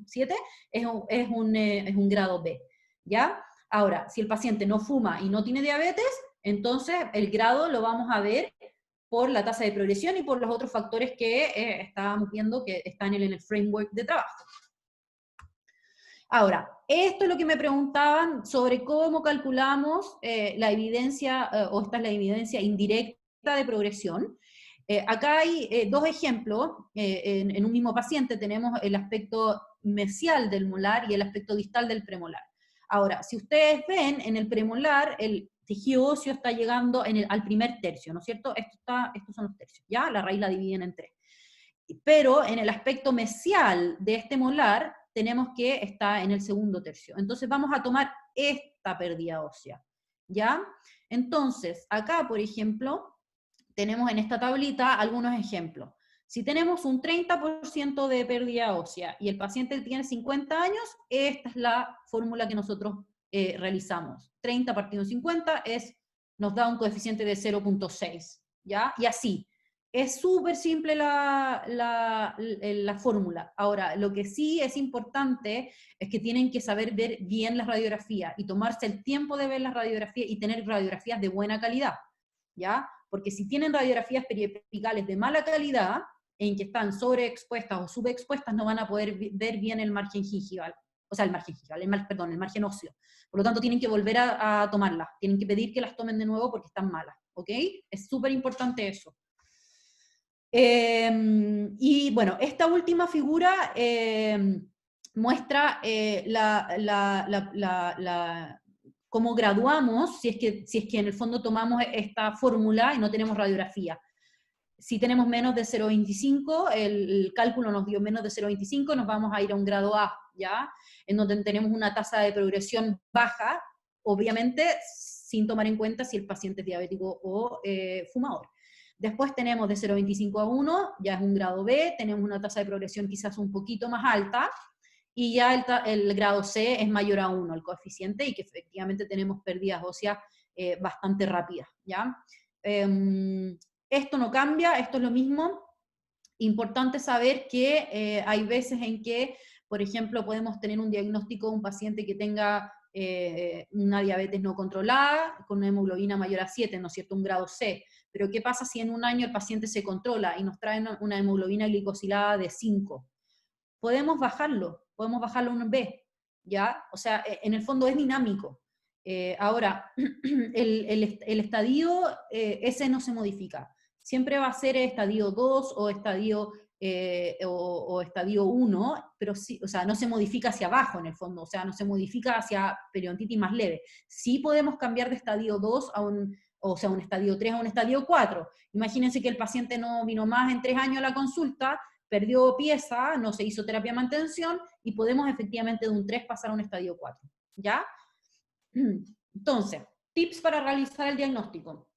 7, es un grado B, ¿ya? Ahora, si el paciente no fuma y no tiene diabetes, entonces el grado lo vamos a ver por la tasa de progresión y por los otros factores que estábamos viendo que están en el framework de trabajo. Ahora, esto es lo que me preguntaban sobre cómo calculamos la evidencia, o esta es la evidencia indirecta de progresión. Acá hay dos ejemplos, en un mismo paciente tenemos el aspecto mesial del molar y el aspecto distal del premolar. Ahora, si ustedes ven, en el premolar, el tejido óseo está llegando al primer tercio, ¿no es cierto? Estos son los tercios, ¿ya? La raíz la dividen en 3. Pero en el aspecto mesial de este molar, tenemos que está en el segundo tercio. Entonces vamos a tomar esta pérdida ósea, ¿ya? Entonces, acá, por ejemplo, tenemos en esta tablita algunos ejemplos. Si tenemos un 30% de pérdida ósea y el paciente tiene 50 años, esta es la fórmula que nosotros realizamos. 30 partido 50 nos da un coeficiente de 0.6, ¿ya? Y así. Es súper simple la fórmula. Ahora, lo que sí es importante es que tienen que saber ver bien las radiografías y tomarse el tiempo de ver las radiografías y tener radiografías de buena calidad, ¿ya? Porque si tienen radiografías periapicales de mala calidad, en que están sobreexpuestas o subexpuestas, no van a poder ver bien el margen gingival, o sea, el margen gingival, el margen óseo. Por lo tanto, tienen que volver a tomarlas, tienen que pedir que las tomen de nuevo porque están malas, ¿ok? Es súper importante eso. Y bueno, esta última figura muestra cómo graduamos si es que en el fondo tomamos esta fórmula y no tenemos radiografía. Si tenemos menos de 0,25, el cálculo nos dio menos de 0,25, nos vamos a ir a un grado A, ¿ya? En donde tenemos una tasa de progresión baja, obviamente sin tomar en cuenta si el paciente es diabético o fumador. Después tenemos de 0,25 a 1, ya es un grado B, tenemos una tasa de progresión quizás un poquito más alta, y ya el grado C es mayor a 1, el coeficiente, y que efectivamente tenemos pérdidas óseas bastante rápidas, ¿ya? Esto no cambia, esto es lo mismo. Importante saber que hay veces en que, por ejemplo, podemos tener un diagnóstico de un paciente que tenga una diabetes no controlada, con una hemoglobina mayor a 7, ¿no es cierto?, un grado C. Pero ¿qué pasa si en un año el paciente se controla y nos trae una hemoglobina glicosilada de 5? Podemos bajarlo a un B, ¿ya? O sea, en el fondo es dinámico. Ahora, el estadio, ese no se modifica. Siempre va a ser estadio 2 o estadio, o estadio 1, pero sí, o sea, no se modifica hacia abajo en el fondo, o sea, no se modifica hacia periodontitis más leve. Sí podemos cambiar de estadio 2 a un estadio 3 a un estadio 4. Imagínense que el paciente no vino más en 3 años a la consulta, perdió pieza, no se hizo terapia de mantención, y podemos efectivamente de un 3 pasar a un estadio 4, ¿ya? Entonces, tips para realizar el diagnóstico.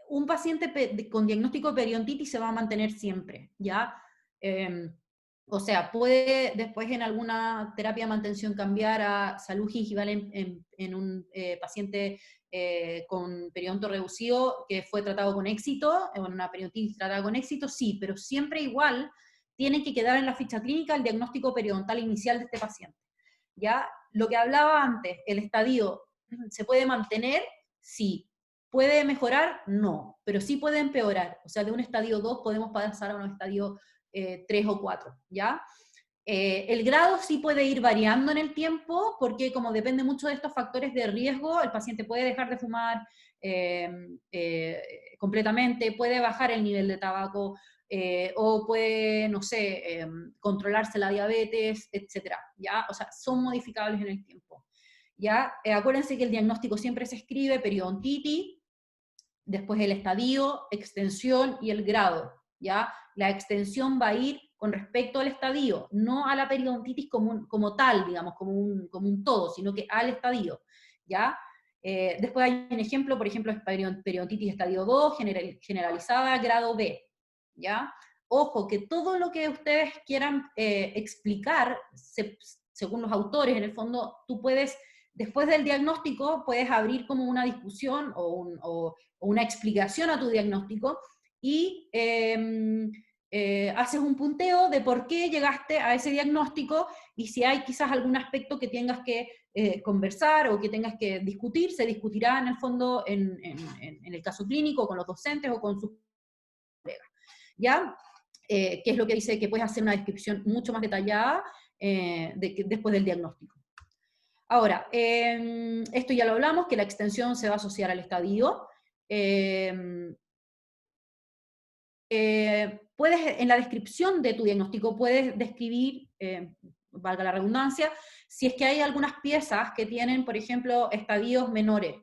Un paciente con diagnóstico de periodontitis se va a mantener siempre, ¿ya? O sea, puede después en alguna terapia de mantención cambiar a salud gingival en un paciente con periodonto reducido que fue tratado con éxito, en una periodontitis tratada con éxito, sí, pero siempre igual tiene que quedar en la ficha clínica el diagnóstico periodontal inicial de este paciente, ¿ya? Lo que hablaba antes, el estadio, ¿se puede mantener? Sí. ¿Puede mejorar? No, pero sí puede empeorar. O sea, de un estadio 2 podemos pasar a un estadio 3 o 4, ¿ya? El grado sí puede ir variando en el tiempo, porque como depende mucho de estos factores de riesgo, el paciente puede dejar de fumar completamente, puede bajar el nivel de tabaco, o puede, no sé, controlarse la diabetes, etcétera, ¿ya? O sea, son modificables en el tiempo, ¿ya? Acuérdense que el diagnóstico siempre se escribe periodontitis, después el estadio, extensión y el grado, ¿ya? La extensión va a ir con respecto al estadio, no a la periodontitis como tal, digamos, como un todo, sino que al estadio, ¿ya? Después hay un ejemplo, por ejemplo, es periodontitis estadio 2, generalizada, grado B, ¿ya? Ojo, que todo lo que ustedes quieran explicar, según los autores, en el fondo, tú puedes, después del diagnóstico, puedes abrir como una discusión o una explicación a tu diagnóstico, y haces un punteo de por qué llegaste a ese diagnóstico, y si hay quizás algún aspecto que tengas que conversar o que tengas que discutir, se discutirá en el fondo en el caso clínico, con los docentes o con sus colegas, ¿ya? Que es lo que dice que puedes hacer una descripción mucho más detallada después del diagnóstico. Ahora, esto ya lo hablamos, que la extensión se va a asociar al estadio. Puedes, en la descripción de tu diagnóstico, puedes describir, valga la redundancia, si es que hay algunas piezas que tienen, por ejemplo, estadios menores,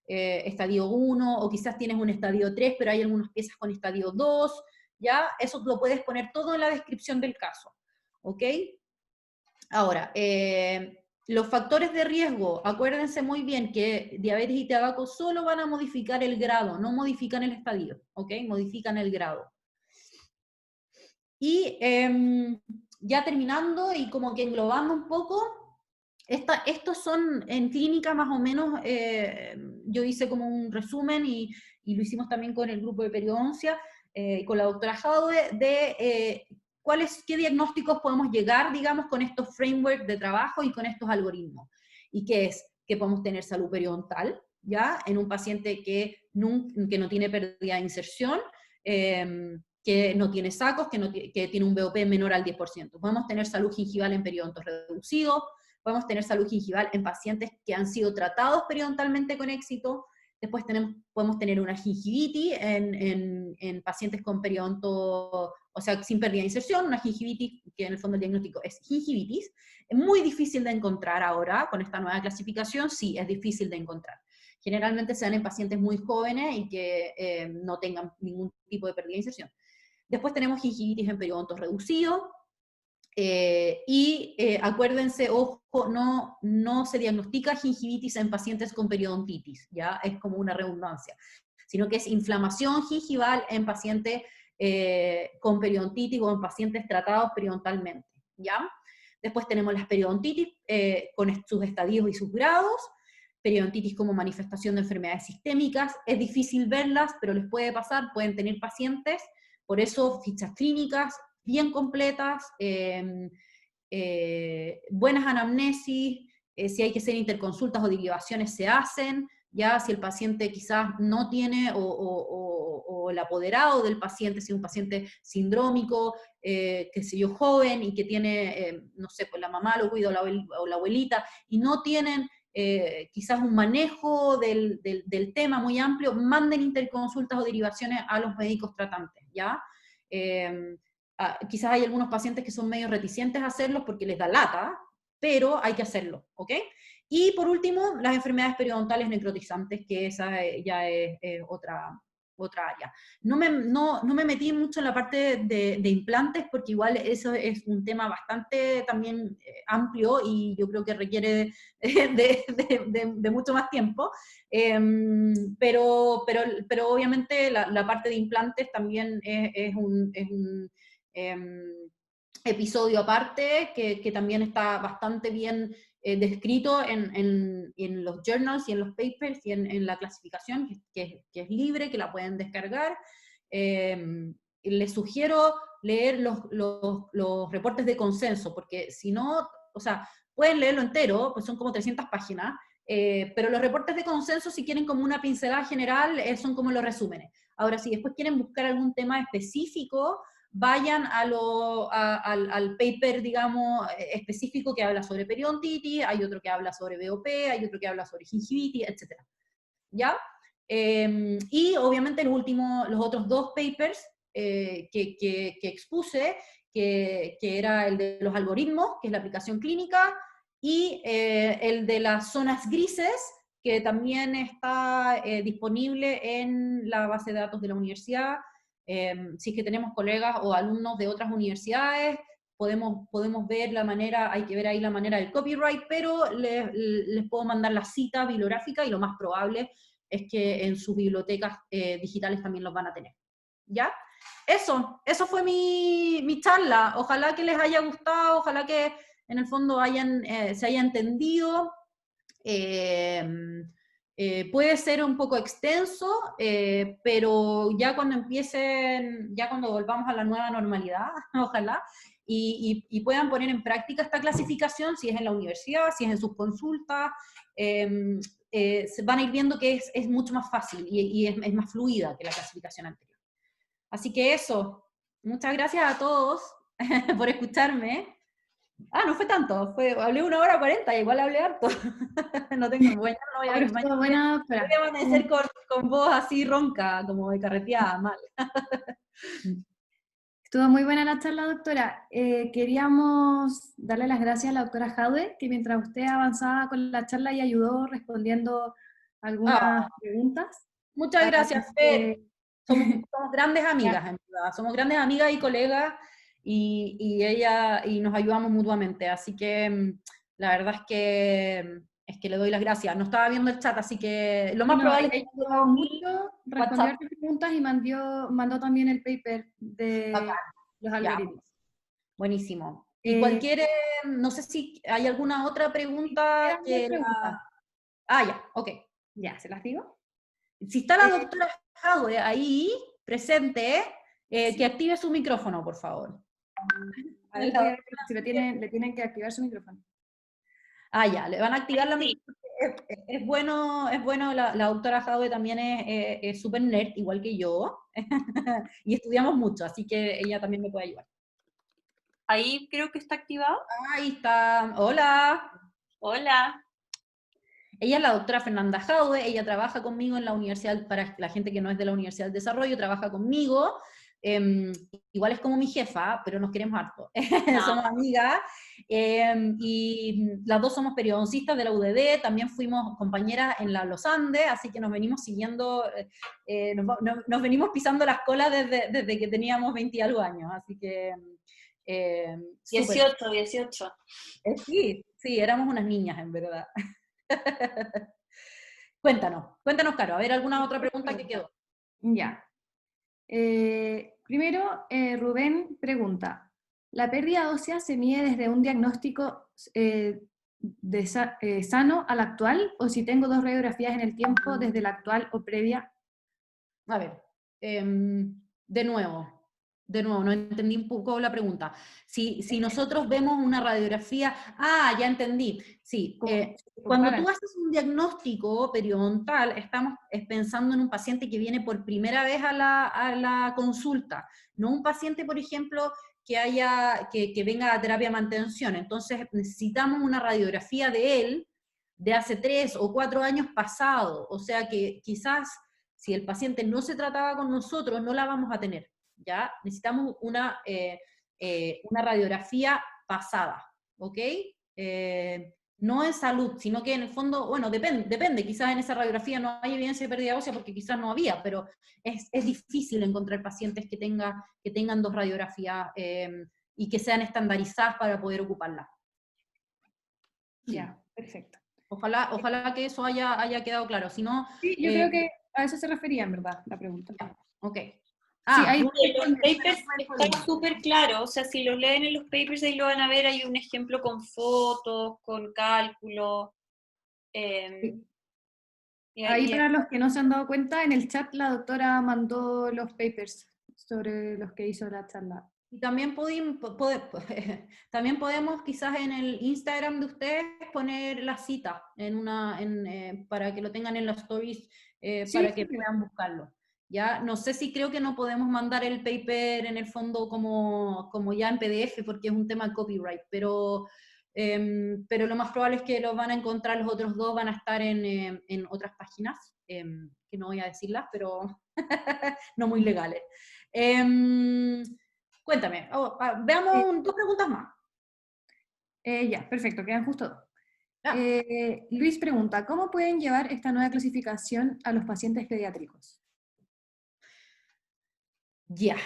estadio 1, o quizás tienes un estadio 3, pero hay algunas piezas con estadio 2, ¿ya? Eso lo puedes poner todo en la descripción del caso, ¿ok? Ahora, los factores de riesgo, acuérdense muy bien que diabetes y tabaco solo van a modificar el grado, no modifican el estadio, ¿ok? Modifican el grado. Y ya terminando y como que englobando un poco, estos son en clínica más o menos, yo hice como un resumen y lo hicimos también con el grupo de periodoncia, con la doctora Jadwe, de qué diagnósticos podemos llegar, digamos, con estos frameworks de trabajo y con estos algoritmos. Y que es que podemos tener salud periodontal, ¿ya? En un paciente que no tiene pérdida de inserción, que no tiene sacos, que tiene un BOP menor al 10%. Podemos tener salud gingival en periodontos reducidos, podemos tener salud gingival en pacientes que han sido tratados periodontalmente con éxito. Después podemos tener una gingivitis en pacientes con periodonto, o sea, sin pérdida de inserción, una gingivitis que en el fondo el diagnóstico es gingivitis. Es muy difícil de encontrar ahora, con esta nueva clasificación, sí, es difícil de encontrar. Generalmente se dan en pacientes muy jóvenes y que no tengan ningún tipo de pérdida de inserción. Después tenemos gingivitis en periodontos reducidos, acuérdense, ojo, no se diagnostica gingivitis en pacientes con periodontitis, ¿ya? Es como una redundancia, sino que es inflamación gingival en pacientes con periodontitis o en pacientes tratados periodontalmente, ¿ya? Después tenemos las periodontitis con sus estadios y sus grados, periodontitis como manifestación de enfermedades sistémicas, es difícil verlas, pero les puede pasar, pueden tener pacientes, por eso fichas clínicas bien completas, buenas anamnesis, si hay que hacer interconsultas o derivaciones se hacen, ya si el paciente quizás no tiene, o el apoderado del paciente, si es un paciente sindrómico, qué sé yo, joven, y que tiene, no sé, pues la mamá lo cuida o la abuelita, y no tienen quizás un manejo del tema muy amplio, manden interconsultas o derivaciones a los médicos tratantes, ¿ya? Quizás hay algunos pacientes que son medio reticentes a hacerlos porque les da lata, pero hay que hacerlo, ¿ok? Y por último, las enfermedades periodontales necrotizantes, que esa ya es otra área. No me metí mucho en la parte de implantes, porque igual eso es un tema bastante también amplio, y yo creo que requiere de mucho más tiempo, pero obviamente la parte de implantes también es un episodio aparte, que también está bastante bien descrito en los journals y en los papers y en la clasificación, que es libre, que la pueden descargar. Les sugiero leer los reportes de consenso, porque si no, o sea, pueden leerlo entero, pues son como 300 páginas, pero los reportes de consenso, si quieren como una pincelada general, son como los resúmenes. Ahora, si después quieren buscar algún tema específico, vayan al paper, digamos, específico que habla sobre periodontitis, hay otro que habla sobre BOP, hay otro que habla sobre gingivitis, etc. ¿Ya? Y obviamente los otros dos papers que expuse, que era el de los algoritmos, que es la aplicación clínica, y el de las zonas grises, que también está disponible en la base de datos de la universidad. Si es que tenemos colegas o alumnos de otras universidades, podemos ver la manera, hay que ver ahí la manera del copyright, pero les puedo mandar la cita bibliográfica y lo más probable es que en sus bibliotecas digitales también los van a tener. ¿Ya? Eso fue mi charla. Ojalá que les haya gustado, ojalá que en el fondo se haya entendido. Puede ser un poco extenso, pero ya cuando volvamos a la nueva normalidad, ojalá, y puedan poner en práctica esta clasificación, si es en la universidad, si es en sus consultas, se van a ir viendo que es mucho más fácil y es más fluida que la clasificación anterior. Así que eso, muchas gracias a todos por escucharme. No fue tanto, hablé 1 hora 40, igual hablé harto. No tengo, bueno, no voy a, Pero estuvo buena, doctora. voy a amanecer con voz así ronca, como de carreteada, mal. Estuvo muy buena la charla, doctora. Queríamos darle las gracias a la doctora Jaude, que mientras usted avanzaba con la charla y ayudó respondiendo algunas preguntas. Muchas gracias, Fer. Somos grandes amigas, Ya. en verdad. Somos grandes amigas y colegas, y nos ayudamos mutuamente. Así que la verdad es que le doy las gracias. No estaba viendo el chat, así que lo más probable es que ella ayudó mucho, respondió a WhatsApp. tus preguntas y mandó también el paper de Bacán. los Ya, algoritmos. buenísimo. Y cualquier, no sé si hay alguna otra pregunta Eran 10 que preguntas. ya, ok. Ya, ¿se las digo? Si está la doctora Jadwe ahí, presente, que active su micrófono, por favor. A ver, voy a ver si le tienen que activar su micrófono. Ya, le van a activar la micrófono. Es bueno, la doctora Jadwe también es súper nerd, igual que yo, y estudiamos mucho, así que ella también me puede ayudar. Ahí creo que está activado. Ahí está. Hola. Hola. Ella es la doctora Fernanda Jaude, ella trabaja conmigo en la universidad, para la gente que no es de la Universidad del Desarrollo, trabaja conmigo, igual es como mi jefa, pero nos queremos harto, somos amigas, y las dos somos periodoncistas de la UDD, también fuimos compañeras en Los Andes, así que nos venimos siguiendo, nos venimos pisando las colas desde que teníamos 20 y algo años, así que... 18. Sí, éramos unas niñas, en verdad. Cuéntanos, Caro, a ver, ¿alguna otra pregunta que quedó? Ya. Primero, Rubén pregunta, ¿la pérdida ósea se mide desde un diagnóstico sano al actual, o si tengo 2 radiografías en el tiempo, desde la actual o previa? A ver, de nuevo, no entendí un poco la pregunta. Si nosotros vemos una radiografía, ya entendí. Sí, cuando tú haces un diagnóstico periodontal, estamos pensando en un paciente que viene por primera vez a la consulta, no un paciente, por ejemplo, que venga a terapia de mantención. Entonces necesitamos una radiografía de él de hace 3 o 4 años pasado, o sea que quizás si el paciente no se trataba con nosotros, no la vamos a tener, ¿ya? Necesitamos una radiografía pasada, ¿ok? No en salud, sino que en el fondo, bueno, depende, quizás en esa radiografía no hay evidencia de pérdida ósea porque quizás no había, pero es difícil encontrar pacientes que tengan 2 radiografías y que sean estandarizadas para poder ocuparlas. Ya, perfecto. Ojalá que eso haya quedado claro, si no... Sí, yo creo que a eso se refería, en verdad, la pregunta. Ok. Sí, los papers están súper claros, o sea, si los leen en los papers ahí lo van a ver, hay un ejemplo con fotos, con cálculo. Ahí para los que no se han dado cuenta, en el chat la doctora mandó los papers sobre los que hizo la charla. Y también también podemos quizás en el Instagram de ustedes poner la cita para que lo tengan en los stories, para que puedan buscarlo. ¿Ya? No sé si creo que no podemos mandar el paper en el fondo como ya en PDF porque es un tema de copyright, pero lo más probable es que lo van a encontrar, los otros 2 van a estar en otras páginas, que no voy a decirlas, pero no muy legales. Cuéntame, veamos 2 preguntas más. Ya, perfecto, quedan justo 2. Luis pregunta, ¿cómo pueden llevar esta nueva clasificación a los pacientes pediátricos? Ya,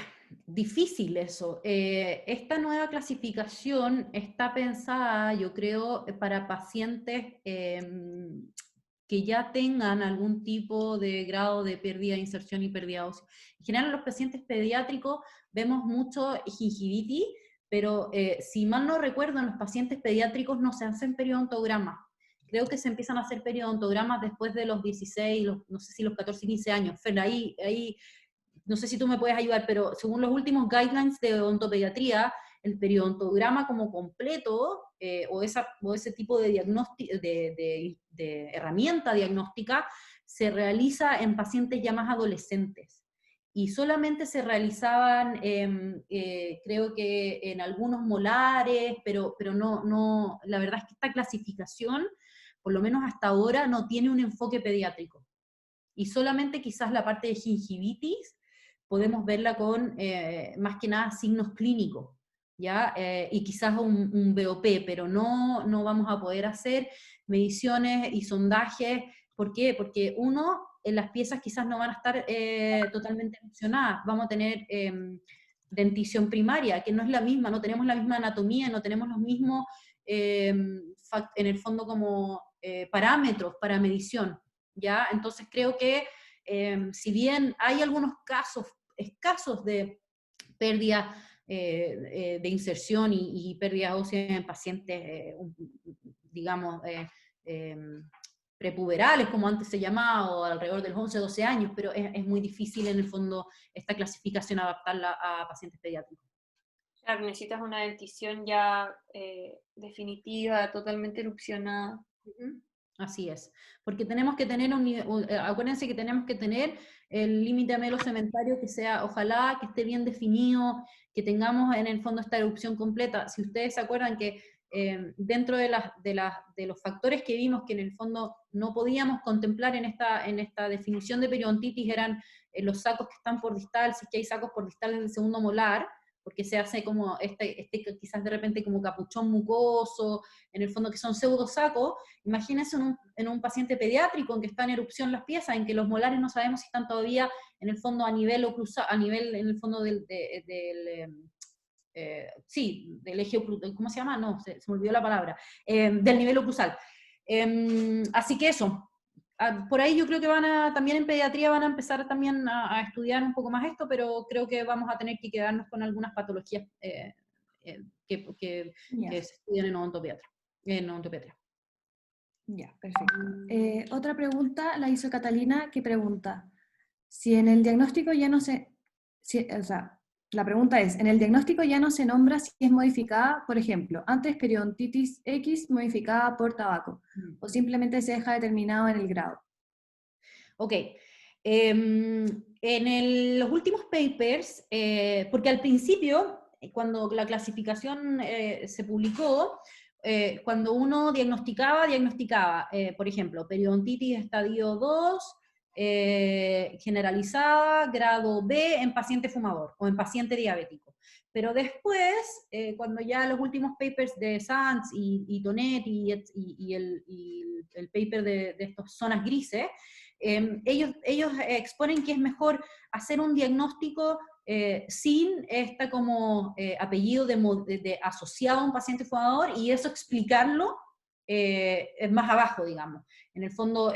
Difícil eso. Esta nueva clasificación está pensada, yo creo, para pacientes que ya tengan algún tipo de grado de pérdida de inserción y pérdida ósea. En general, en los pacientes pediátricos vemos mucho gingivitis, pero si mal no recuerdo, en los pacientes pediátricos no se hacen periodontogramas. Creo que se empiezan a hacer periodontogramas después de los 16, no sé si los 14, 15 años. Fer, ahí no sé si tú me puedes ayudar, pero según los últimos guidelines de odontopediatría, el periodontograma como completo, o ese tipo de, de herramienta diagnóstica, se realiza en pacientes ya más adolescentes. Y solamente se realizaban, creo que en algunos molares, pero no, la verdad es que esta clasificación, por lo menos hasta ahora, no tiene un enfoque pediátrico. Y solamente quizás la parte de gingivitis podemos verla con, más que nada, signos clínicos, ¿ya? Y quizás un BOP, pero no vamos a poder hacer mediciones y sondajes. ¿Por qué? Porque uno, en las piezas quizás no van a estar totalmente funcionadas, vamos a tener dentición primaria, que no es la misma, no tenemos la misma anatomía, no tenemos los mismos, en el fondo, como parámetros para medición, ¿ya? Entonces creo que si bien hay algunos casos escasos de pérdida de inserción y pérdida ósea en pacientes, digamos, prepuberales, como antes se llamaba, o alrededor de los 11, 12 años, pero es muy difícil en el fondo esta clasificación adaptarla a pacientes pediátricos. Claro, necesitas una dentición ya definitiva, totalmente erupcionada. Así es, porque tenemos que tener acuérdense que tenemos que tener el límite amelocementario que sea, ojalá que esté bien definido, que tengamos en el fondo esta erupción completa. Si ustedes se acuerdan que dentro de los factores que vimos que en el fondo no podíamos contemplar en esta definición de periodontitis eran los sacos que están por distal, si es que hay sacos por distal en el segundo molar, porque se hace como quizás de repente como capuchón mucoso, en el fondo que son pseudosacos. Imagínense en un paciente pediátrico en que está en erupción las piezas, en que los molares no sabemos si están todavía en el fondo a nivel oclusal, a nivel en el fondo del eje oclusal, ¿cómo se llama? No, se me olvidó la palabra, del nivel oclusal. Así que eso. Por ahí yo creo que también en pediatría van a empezar también a estudiar un poco más esto, pero creo que vamos a tener que quedarnos con algunas patologías que se estudian en odontopediatría. Ya, perfecto. Otra pregunta la hizo Catalina, que pregunta, si en el diagnóstico ya no se... o sea, la pregunta es, en el diagnóstico ya no se nombra si es modificada, por ejemplo, antes periodontitis X modificada por tabaco, o simplemente se deja determinado en el grado. Ok. Los últimos papers, porque al principio, cuando la clasificación se publicó, cuando uno diagnosticaba, por ejemplo, periodontitis estadio 2, generalizada, grado B en paciente fumador o en paciente diabético. Pero después, cuando ya los últimos papers de Sanz y Tonet y el paper de estas zonas grises, ellos exponen que es mejor hacer un diagnóstico sin esta como apellido asociado a un paciente fumador, y eso explicarlo más abajo, digamos. En el fondo,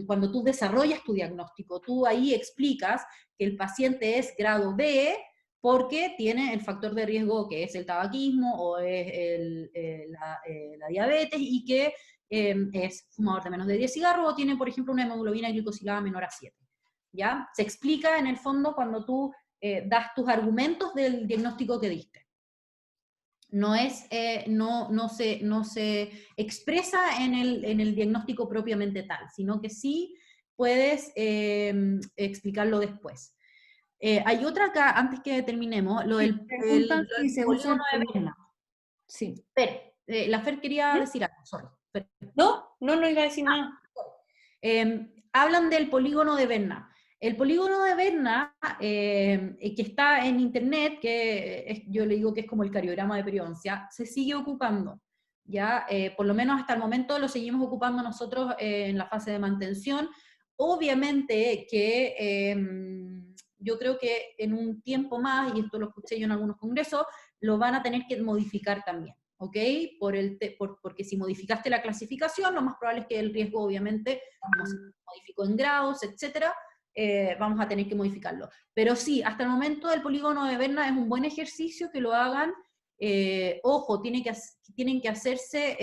cuando tú desarrollas tu diagnóstico, tú ahí explicas que el paciente es grado B porque tiene el factor de riesgo que es el tabaquismo o es la diabetes, y que es fumador de menos de 10 cigarros o tiene, por ejemplo, una hemoglobina glicosilada menor a 7. ¿Ya? Se explica en el fondo cuando tú das tus argumentos del diagnóstico que diste. No se expresa en el diagnóstico propiamente tal, sino que sí puedes explicarlo después. Hay otra acá, antes que terminemos, lo del polígono de Venn. Sí. Fer, la Fer quería decir algo, sorry. Fer. No iba a decir nada. Hablan del polígono de Venn. El polígono de Venn, que está en internet, yo le digo que es como el cariograma de periodoncia, se sigue ocupando. ¿Ya? Por lo menos hasta el momento lo seguimos ocupando nosotros en la fase de mantención. Obviamente que yo creo que en un tiempo más, y esto lo escuché yo en algunos congresos, lo van a tener que modificar también, ¿ok? Porque si modificaste la clasificación, lo más probable es que el riesgo, obviamente, como se modificó en grados, etcétera, vamos a tener que modificarlo. Pero sí, hasta el momento el polígono de Berna es un buen ejercicio que lo hagan. Ojo, tienen que hacerse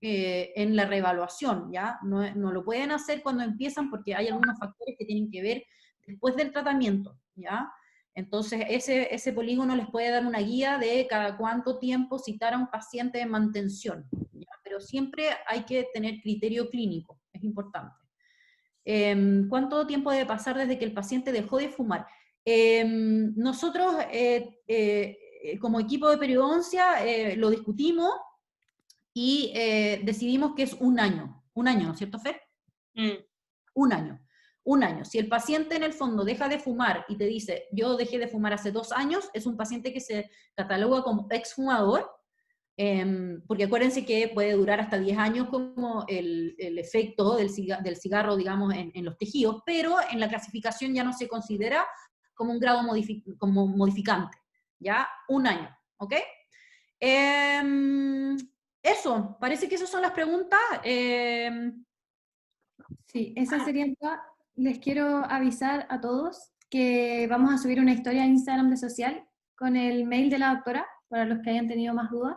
en la reevaluación, ¿ya? No lo pueden hacer cuando empiezan porque hay algunos factores que tienen que ver después del tratamiento, ¿ya? Entonces, ese polígono les puede dar una guía de cada cuánto tiempo citar a un paciente de mantención, ¿ya? Pero siempre hay que tener criterio clínico, es importante. ¿Cuánto tiempo debe pasar desde que el paciente dejó de fumar? Nosotros, como equipo de periodoncia, lo discutimos y decidimos que es un año, ¿cierto, Fer? Un año. Un año. Si el paciente en el fondo deja de fumar y te dice, yo dejé de fumar hace 2 años, es un paciente que se cataloga como exfumador, porque acuérdense que puede durar hasta 10 años como el efecto del cigarro, digamos, en los tejidos, pero en la clasificación ya no se considera como un grado como modificante, ¿ya? Un año, ¿ok? Eso, parece que esas son las preguntas. Sí, esa sería toda. Les quiero avisar a todos que vamos a subir una historia a Instagram de Social con el mail de la doctora, para los que hayan tenido más dudas.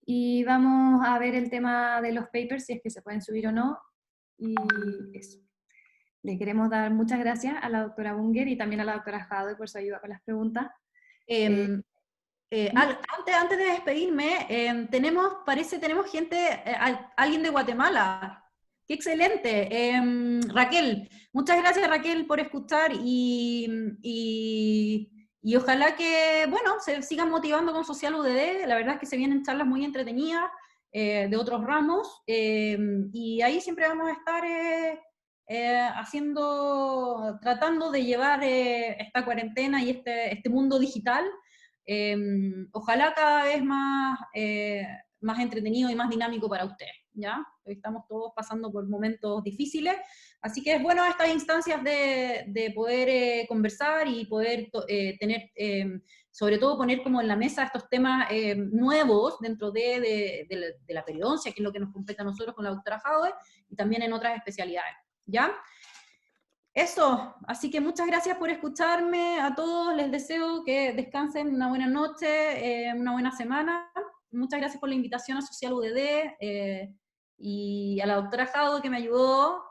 Y vamos a ver el tema de los papers, si es que se pueden subir o no. Y eso. Le queremos dar muchas gracias a la doctora Bunger y también a la doctora Jadwe por su ayuda con las preguntas. Antes de despedirme, tenemos gente, alguien de Guatemala. ¡Qué excelente! Raquel, muchas gracias Raquel por escuchar y ojalá que, bueno, se sigan motivando con Social UDD. La verdad es que se vienen charlas muy entretenidas de otros ramos y ahí siempre vamos a estar tratando de llevar esta cuarentena y este mundo digital. Ojalá cada vez más entretenido y más dinámico para ustedes, ¿ya? Estamos todos pasando por momentos difíciles, así que es bueno estas instancias de poder conversar y poder tener, sobre todo poner como en la mesa estos temas nuevos dentro de la periodoncia, que es lo que nos compete a nosotros con la doctora Jadwe, y también en otras especialidades, ¿ya? Eso, así que muchas gracias por escucharme a todos, les deseo que descansen una buena noche, una buena semana, muchas gracias por la invitación a Social UDD y a la doctora Jadwe que me ayudó,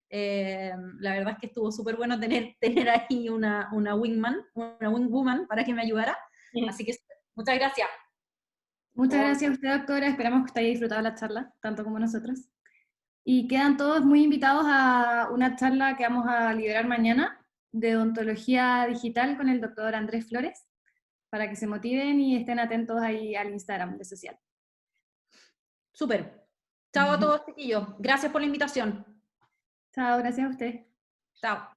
la verdad es que estuvo súper bueno tener ahí una wingwoman para que me ayudara, así que muchas gracias. Muchas gracias a usted, doctora, esperamos que haya disfrutado la charla, tanto como nosotros. Y quedan todos muy invitados a una charla que vamos a liberar mañana de odontología digital con el doctor Andrés Flores, para que se motiven y estén atentos ahí al Instagram de Social. Súper. Chao a todos, chiquillos. Gracias por la invitación. Chao, gracias a usted. Chao.